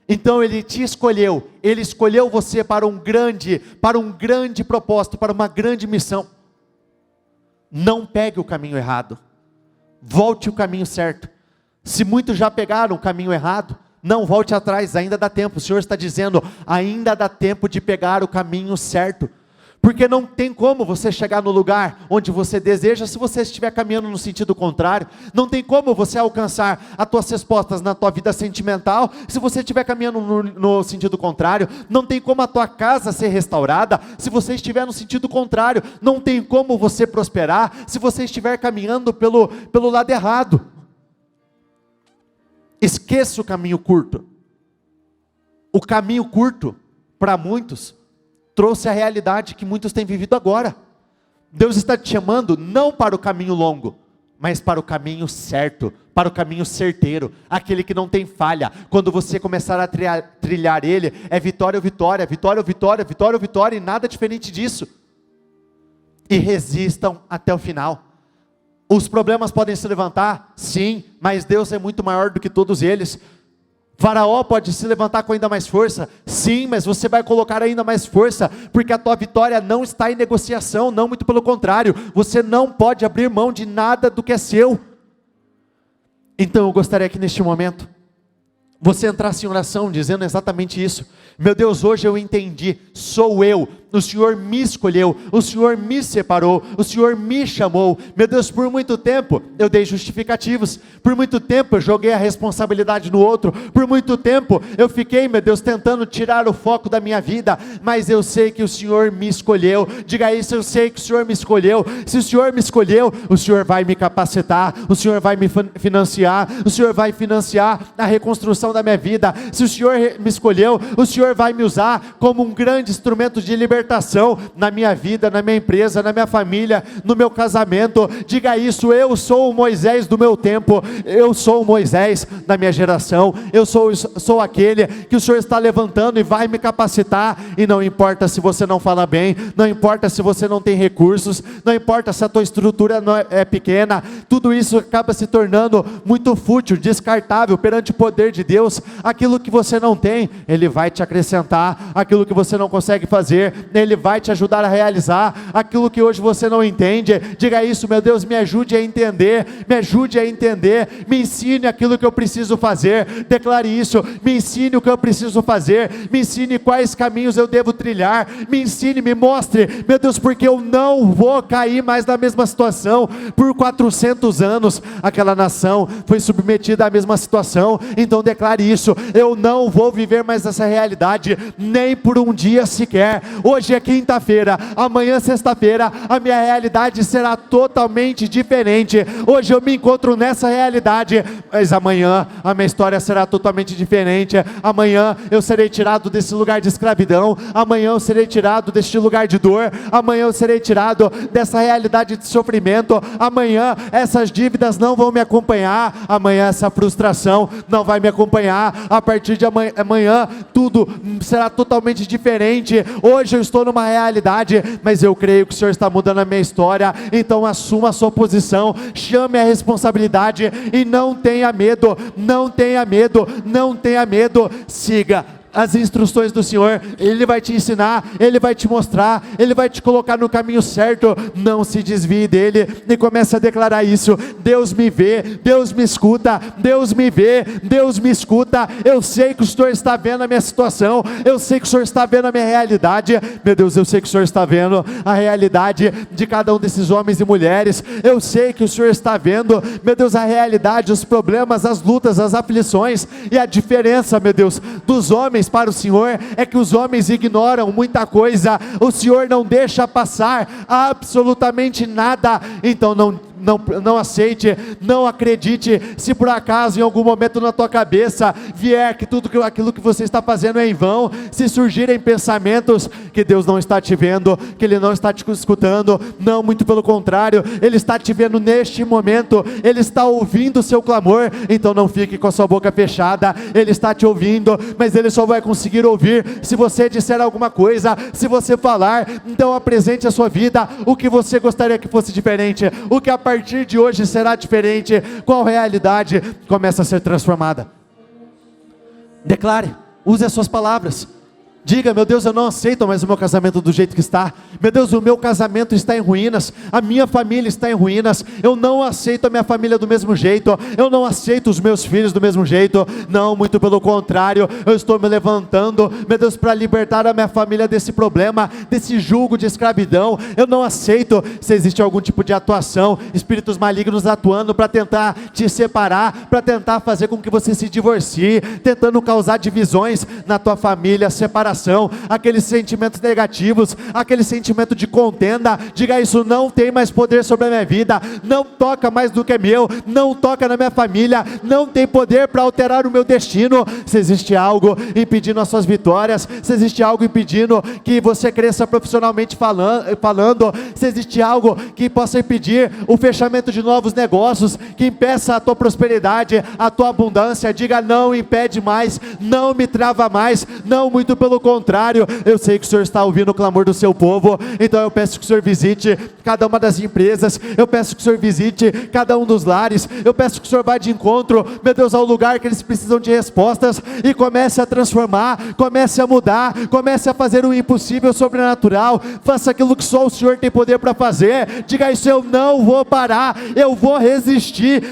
Então Ele te escolheu. Ele escolheu você para um grande propósito, para uma grande missão. Não pegue o caminho errado. Volte o caminho certo. Se muitos já pegaram o caminho errado, não volte atrás, ainda dá tempo. O Senhor está dizendo, ainda dá tempo de pegar o caminho certo. Porque não tem como você chegar no lugar onde você deseja se você estiver caminhando no sentido contrário. Não tem como você alcançar as tuas respostas na tua vida sentimental se você estiver caminhando no sentido contrário. Não tem como a tua casa ser restaurada se você estiver no sentido contrário. Não tem como você prosperar se você estiver caminhando pelo lado errado. Esqueça o caminho curto. O caminho curto, para muitos, trouxe a realidade que muitos têm vivido agora. Deus está te chamando não para o caminho longo, mas para o caminho certo, para o caminho certeiro, aquele que não tem falha. Quando você começar a trilhar ele, é vitória, vitória, vitória, vitória, vitória, vitória, e nada diferente disso. E resistam até o final. Os problemas podem se levantar, sim, mas Deus é muito maior do que todos eles. Faraó pode se levantar com ainda mais força, sim, mas você vai colocar ainda mais força, porque a tua vitória não está em negociação, não, muito pelo contrário, você não pode abrir mão de nada do que é seu. Então eu gostaria que neste momento, você entrasse em oração dizendo exatamente isso: meu Deus, hoje eu entendi, sou eu, o Senhor me escolheu, o Senhor me separou, o Senhor me chamou. Meu Deus, por muito tempo eu dei justificativos, por muito tempo eu joguei a responsabilidade no outro, por muito tempo eu fiquei, meu Deus, tentando tirar o foco da minha vida, mas eu sei que o Senhor me escolheu. Diga isso: eu sei que o Senhor me escolheu. Se o Senhor me escolheu, o Senhor vai me capacitar, o Senhor vai me financiar, o Senhor vai financiar a reconstrução da minha vida. Se o Senhor me escolheu, o Senhor vai me usar como um grande instrumento de libertação na minha vida, na minha empresa, na minha família, no meu casamento. Diga isso: eu sou o Moisés do meu tempo, eu sou o Moisés da minha geração, eu sou aquele que o Senhor está levantando e vai me capacitar. E não importa se você não fala bem, não importa se você não tem recursos, não importa se a tua estrutura é pequena, tudo isso acaba se tornando muito fútil, descartável perante o poder de Deus. Aquilo que você não tem, Ele vai te acrescentar. Aquilo que você não consegue fazer, Ele vai te ajudar a realizar. Aquilo que hoje você não entende, diga isso: meu Deus, me ajude a entender, me ajude a entender, me ensine aquilo que eu preciso fazer. Declare isso: me ensine o que eu preciso fazer, me ensine quais caminhos eu devo trilhar, me ensine, me mostre, meu Deus, porque eu não vou cair mais na mesma situação. Por 400 anos aquela nação foi submetida à mesma situação. Então declare isso: eu não vou viver mais essa realidade, nem por um dia sequer. Hoje é quinta-feira, amanhã sexta-feira, a minha realidade será totalmente diferente. Hoje eu me encontro nessa realidade, mas amanhã a minha história será totalmente diferente. Amanhã eu serei tirado desse lugar de escravidão, amanhã eu serei tirado deste lugar de dor, amanhã eu serei tirado dessa realidade de sofrimento, amanhã essas dívidas não vão me acompanhar, amanhã essa frustração não vai me acompanhar. A partir de amanhã tudo será totalmente diferente. Hoje eu estou numa realidade, mas eu creio que o Senhor está mudando a minha história. Então assuma a sua posição, chame a responsabilidade e não tenha medo, não tenha medo, não tenha medo. Siga as instruções do Senhor. Ele vai te ensinar, Ele vai te mostrar, Ele vai te colocar no caminho certo. Não se desvie dele e comece a declarar isso: Deus me vê, Deus me escuta, Deus me vê, Deus me escuta. Eu sei que o Senhor está vendo a minha situação, eu sei que o Senhor está vendo a minha realidade. Meu Deus, eu sei que o Senhor está vendo a realidade de cada um desses homens e mulheres. Eu sei que o Senhor está vendo, meu Deus, a realidade, os problemas, as lutas, as aflições. E a diferença, meu Deus, dos homens para o Senhor é que os homens ignoram muita coisa, o Senhor não deixa passar absolutamente nada. Então não aceite, não acredite, se por acaso em algum momento na tua cabeça vier que aquilo que você está fazendo é em vão, se surgirem pensamentos que Deus não está te vendo, que Ele não está te escutando, não, muito pelo contrário, Ele está te vendo neste momento, Ele está ouvindo o seu clamor. Então não fique com a sua boca fechada, Ele está te ouvindo, mas Ele só vai conseguir ouvir se você disser alguma coisa, se você falar. Então apresente a sua vida, o que você gostaria que fosse diferente, o que a partir de hoje será diferente, qual realidade começa a ser transformada. Declare, use as suas palavras. Diga: meu Deus, eu não aceito mais o meu casamento do jeito que está. Meu Deus, o meu casamento está em ruínas, a minha família está em ruínas. Eu não aceito a minha família do mesmo jeito, eu não aceito os meus filhos do mesmo jeito. Não, muito pelo contrário, eu estou me levantando, meu Deus, para libertar a minha família desse problema, desse jugo de escravidão. Eu não aceito se existe algum tipo de atuação, espíritos malignos atuando para tentar te separar, para tentar fazer com que você se divorcie, tentando causar divisões na tua família, separação, aqueles sentimentos negativos, aquele sentimento de contenda. Diga: isso não tem mais poder sobre a minha vida, não toca mais do que é meu, não toca na minha família, não tem poder para alterar o meu destino. Se existe algo impedindo as suas vitórias, se existe algo impedindo que você cresça profissionalmente falando, se existe algo que possa impedir o fechamento de novos negócios, que impeça a tua prosperidade, a tua abundância, diga: não impede mais, não me trava mais, não, muito pelo contrário, eu sei que o Senhor está ouvindo o clamor do seu povo. Então eu peço que o Senhor visite cada uma das empresas, eu peço que o Senhor visite cada um dos lares, eu peço que o Senhor vá de encontro, meu Deus, ao lugar que eles precisam de respostas, e comece a transformar, comece a mudar, comece a fazer o impossível sobrenatural. Faça aquilo que só o Senhor tem poder para fazer. Diga isso: eu não vou parar, eu vou resistir,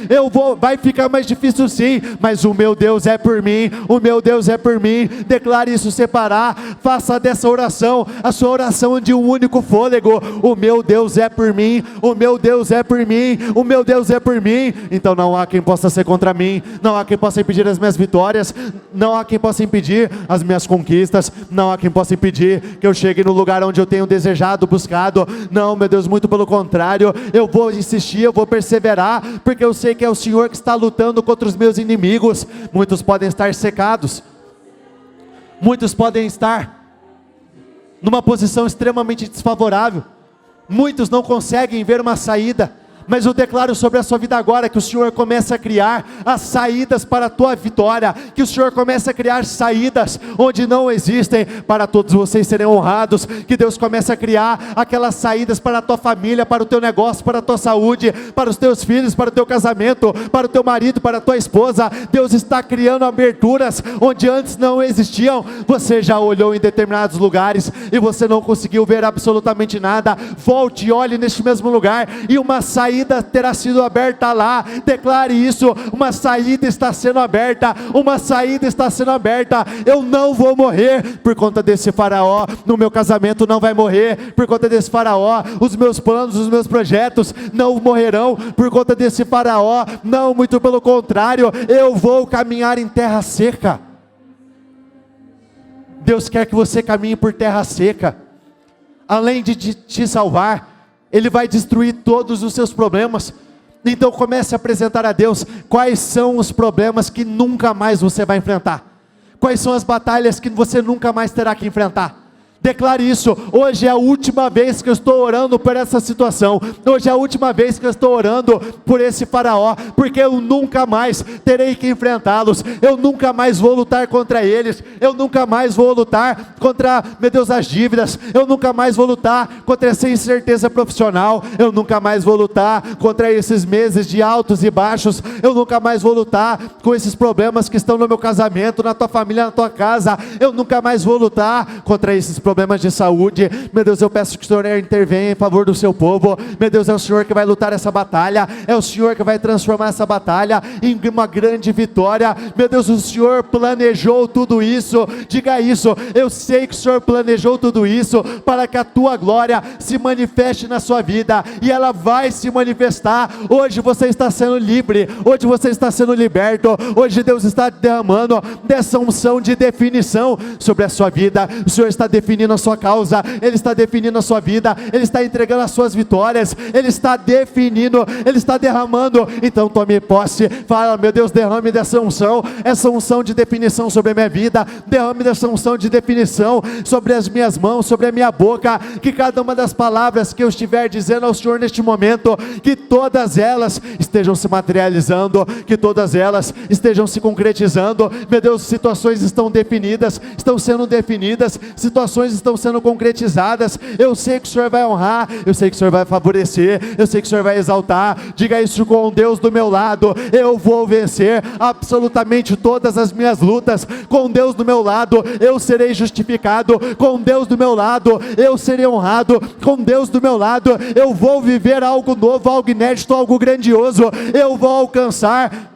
vai ficar mais difícil sim, mas o meu Deus é por mim, o meu Deus é por mim. Declare isso separar, faça dessa oração a sua oração de um único fôlego: o meu Deus é por mim, o meu Deus é por mim, o meu Deus é por mim. Então não há quem possa ser contra mim, não há quem possa impedir as minhas vitórias, não há quem possa impedir as minhas conquistas, não há quem possa impedir que eu chegue no lugar onde eu tenho desejado, buscado. Não, meu Deus, muito pelo contrário, eu vou insistir, eu vou perseverar, porque eu sei que é o Senhor que está lutando contra os meus inimigos. Muitos podem estar secados, muitos podem estar numa posição extremamente desfavorável, muitos não conseguem ver uma saída, mas eu declaro sobre a sua vida agora que o Senhor comece a criar as saídas para a tua vitória, que o Senhor comece a criar saídas onde não existem, para todos vocês serem honrados, que Deus comece a criar aquelas saídas para a tua família, para o teu negócio, para a tua saúde, para os teus filhos, para o teu casamento, para o teu marido, para a tua esposa. Deus está criando aberturas onde antes não existiam. Você já olhou em determinados lugares e você não conseguiu ver absolutamente nada. Volte e olhe neste mesmo lugar e uma saída terá sido aberta lá. Declare isso: uma saída está sendo aberta, uma saída está sendo aberta. Eu não vou morrer por conta desse faraó, no meu casamento não vai morrer por conta desse faraó, os meus planos, os meus projetos não morrerão por conta desse faraó. Não, muito pelo contrário, eu vou caminhar em terra seca. Deus quer que você caminhe por terra seca. Além de te salvar, Ele vai destruir todos os seus problemas. Então comece a apresentar a Deus quais são os problemas que nunca mais você vai enfrentar, quais são as batalhas que você nunca mais terá que enfrentar. Declare isso: hoje é a última vez que eu estou orando por essa situação, hoje é a última vez que eu estou orando por esse faraó, porque eu nunca mais terei que enfrentá-los, eu nunca mais vou lutar contra eles, eu nunca mais vou lutar contra, meu Deus, as dívidas, eu nunca mais vou lutar contra essa incerteza profissional, eu nunca mais vou lutar contra esses meses de altos e baixos, eu nunca mais vou lutar com esses problemas que estão no meu casamento, na tua família, na tua casa, eu nunca mais vou lutar contra esses problemas de saúde. Meu Deus, eu peço que o Senhor intervenha em favor do seu povo. Meu Deus, é o Senhor que vai lutar essa batalha, é o Senhor que vai transformar essa batalha em uma grande vitória. Meu Deus, o Senhor planejou tudo isso. Diga isso: eu sei que o Senhor planejou tudo isso para que a tua glória se manifeste na sua vida, e ela vai se manifestar. Hoje você está sendo livre, hoje você está sendo liberto, hoje Deus está derramando dessa unção de definição sobre a sua vida. O Senhor está definindo a sua causa, Ele está definindo a sua vida, Ele está entregando as suas vitórias, Ele está definindo, Ele está derramando. Então tome posse, fala: meu Deus, derrame dessa unção, essa unção de definição sobre a minha vida, derrame dessa unção de definição sobre as minhas mãos, sobre a minha boca, que cada uma das palavras que eu estiver dizendo ao Senhor neste momento, que todas elas estejam se materializando, que todas elas estejam se concretizando. Meu Deus, situações estão definidas, estão sendo definidas, situações estão sendo concretizadas. Eu sei que o Senhor vai honrar, eu sei que o Senhor vai favorecer, eu sei que o Senhor vai exaltar. Diga isso: com Deus do meu lado, eu vou vencer absolutamente todas as minhas lutas. Com Deus do meu lado, eu serei justificado. Com Deus do meu lado, eu serei honrado. Com Deus do meu lado, eu vou viver algo novo, algo inédito, algo grandioso. Eu vou alcançar.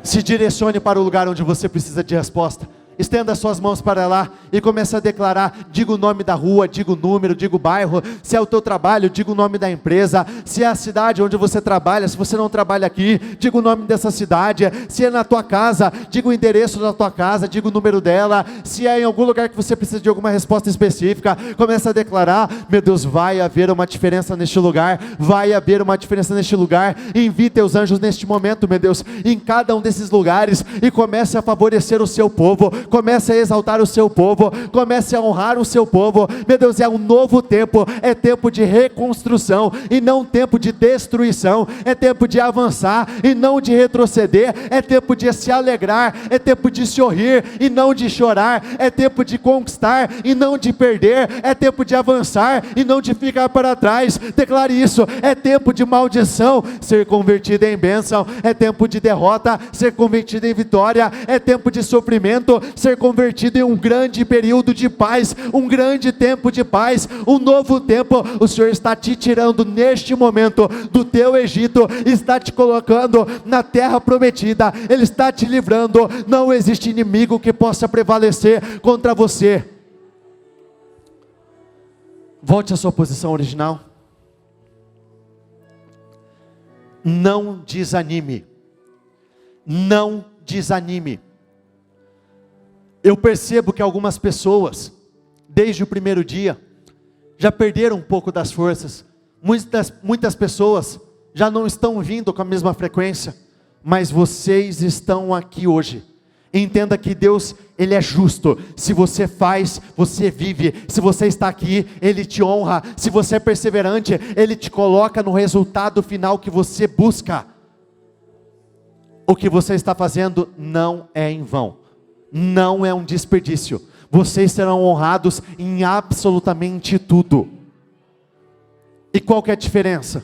Se direcione para o lugar onde você precisa de resposta. Estenda suas mãos para lá e comece a declarar. Diga o nome da rua, diga o número, diga o bairro. Se é o teu trabalho, diga o nome da empresa. Se é a cidade onde você trabalha, se você não trabalha aqui, diga o nome dessa cidade. Se é na tua casa, diga o endereço da tua casa, diga o número dela. Se é em algum lugar que você precisa de alguma resposta específica, comece a declarar. Meu Deus, vai haver uma diferença neste lugar, vai haver uma diferença neste lugar. Envie teus anjos neste momento, meu Deus, em cada um desses lugares, e comece a favorecer o seu povo. comece a exaltar o seu povo, comece a honrar o seu povo. Meu Deus, é um novo tempo, é tempo de reconstrução e não tempo de destruição, é tempo de avançar e não de retroceder, é tempo de se alegrar, é tempo de sorrir e não de chorar, é tempo de conquistar e não de perder, é tempo de avançar e não de ficar para trás. Declare isso: é tempo de maldição ser convertida em bênção, é tempo de derrota ser convertida em vitória, é tempo de sofrimento ser convertido em um grande período de paz, um grande tempo de paz, um novo tempo. O Senhor está te tirando neste momento do teu Egito, está te colocando na terra prometida, Ele está te livrando. Não existe inimigo que possa prevalecer contra você. Volte à sua posição original. Não desanime. Não desanime. Eu percebo que algumas pessoas, desde o primeiro dia, já perderam um pouco das forças. Muitas pessoas já não estão vindo com a mesma frequência, mas vocês estão aqui hoje. Entenda que Deus, Ele é justo. Se você faz, você vive. Se você está aqui, Ele te honra. Se você é perseverante, Ele te coloca no resultado final que você busca. O que você está fazendo não é em vão, não é um desperdício. Vocês serão honrados em absolutamente tudo. E qual que é a diferença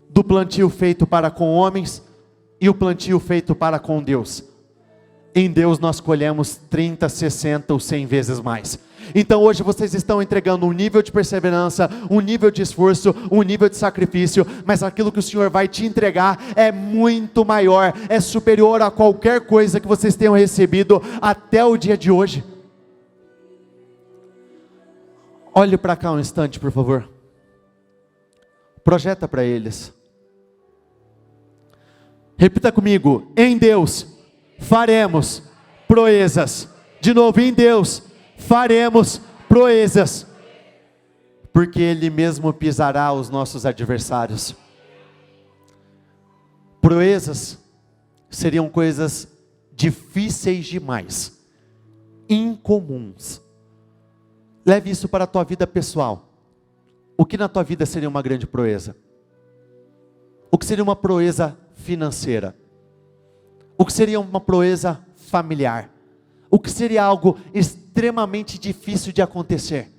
do plantio feito para com homens e o plantio feito para com Deus? Em Deus nós colhemos 30, 60 ou 100 vezes mais. Então hoje vocês estão entregando um nível de perseverança, um nível de esforço, um nível de sacrifício, mas aquilo que o Senhor vai te entregar é muito maior, é superior a qualquer coisa que vocês tenham recebido até o dia de hoje. Olhe para cá um instante, por favor. Projeta para eles. Repita comigo: em Deus faremos proezas. De novo: em Deus faremos proezas, porque Ele mesmo pisará os nossos adversários. Proezas seriam coisas difíceis demais, incomuns. Leve isso para a tua vida pessoal. O que na tua vida seria uma grande proeza? O que seria uma proeza financeira? O que seria uma proeza familiar? O que seria algo extremamente difícil de acontecer?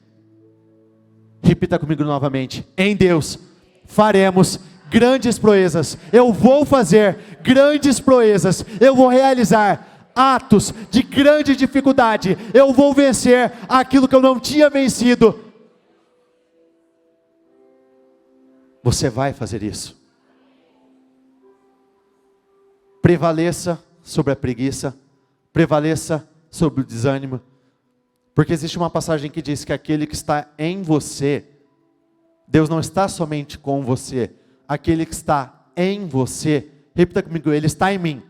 Repita comigo novamente: em Deus faremos grandes proezas. Eu vou fazer grandes proezas. Eu vou realizar atos de grande dificuldade. Eu vou vencer aquilo que eu não tinha vencido. Você vai fazer isso. Prevaleça sobre a preguiça, prevaleça sobre o desânimo, porque existe uma passagem que diz que aquele que está em você, Deus não está somente com você, aquele que está em você, repita comigo: Ele está em mim.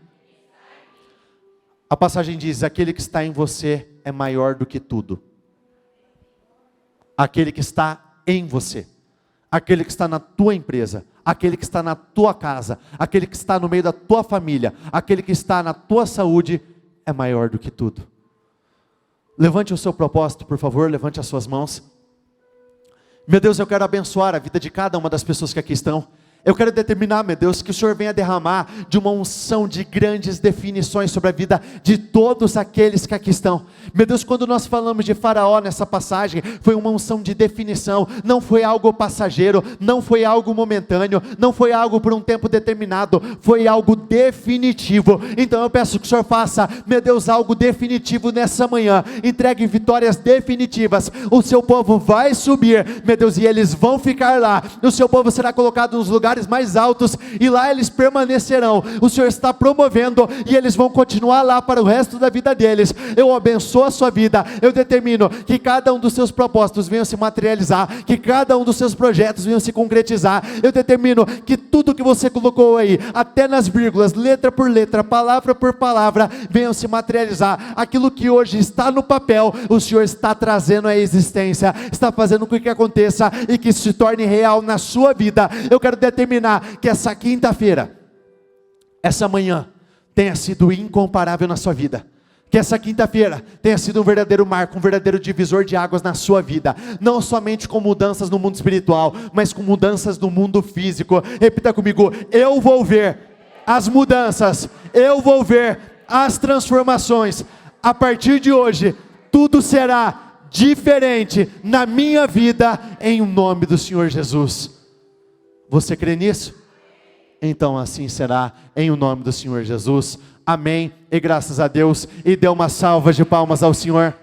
A passagem diz: aquele que está em você é maior do que tudo. Aquele que está em você, aquele que está na tua empresa, aquele que está na tua casa, aquele que está no meio da tua família, aquele que está na tua saúde, é maior do que tudo. Levante o seu propósito, por favor, levante as suas mãos. Meu Deus, eu quero abençoar a vida de cada uma das pessoas que aqui estão. Eu quero determinar, meu Deus, que o Senhor venha derramar de uma unção de grandes definições sobre a vida de todos aqueles que aqui estão. Meu Deus, quando nós falamos de Faraó nessa passagem, foi uma unção de definição, não foi algo passageiro, não foi algo momentâneo, não foi algo por um tempo determinado, foi algo definitivo. Então eu peço que o Senhor faça, meu Deus, algo definitivo nessa manhã, entregue vitórias definitivas. O seu povo vai subir, meu Deus, e eles vão ficar lá. O seu povo será colocado nos lugares mais altos, e lá eles permanecerão. O Senhor está promovendo, e eles vão continuar lá para o resto da vida deles. Eu abençoo a sua vida, eu determino que cada um dos seus propósitos venham se materializar, que cada um dos seus projetos venham se concretizar. Eu determino que tudo que você colocou aí, até nas vírgulas, letra por letra, palavra por palavra, venham se materializar. Aquilo que hoje está no papel, o Senhor está trazendo à existência, está fazendo com que aconteça e que se torne real na sua vida. Eu quero determinar que essa quinta-feira, essa manhã, tenha sido incomparável na sua vida, Que essa quinta-feira tenha sido um verdadeiro marco, um verdadeiro divisor de águas na sua vida. Não somente com mudanças no mundo espiritual, mas com mudanças no mundo físico. Repita comigo: eu vou ver as mudanças, eu vou ver as transformações. A partir de hoje, tudo será diferente na minha vida, em nome do Senhor Jesus. Você crê nisso? Então assim será, em nome do Senhor Jesus. Amém, e graças a Deus, e dê uma salva de palmas ao Senhor.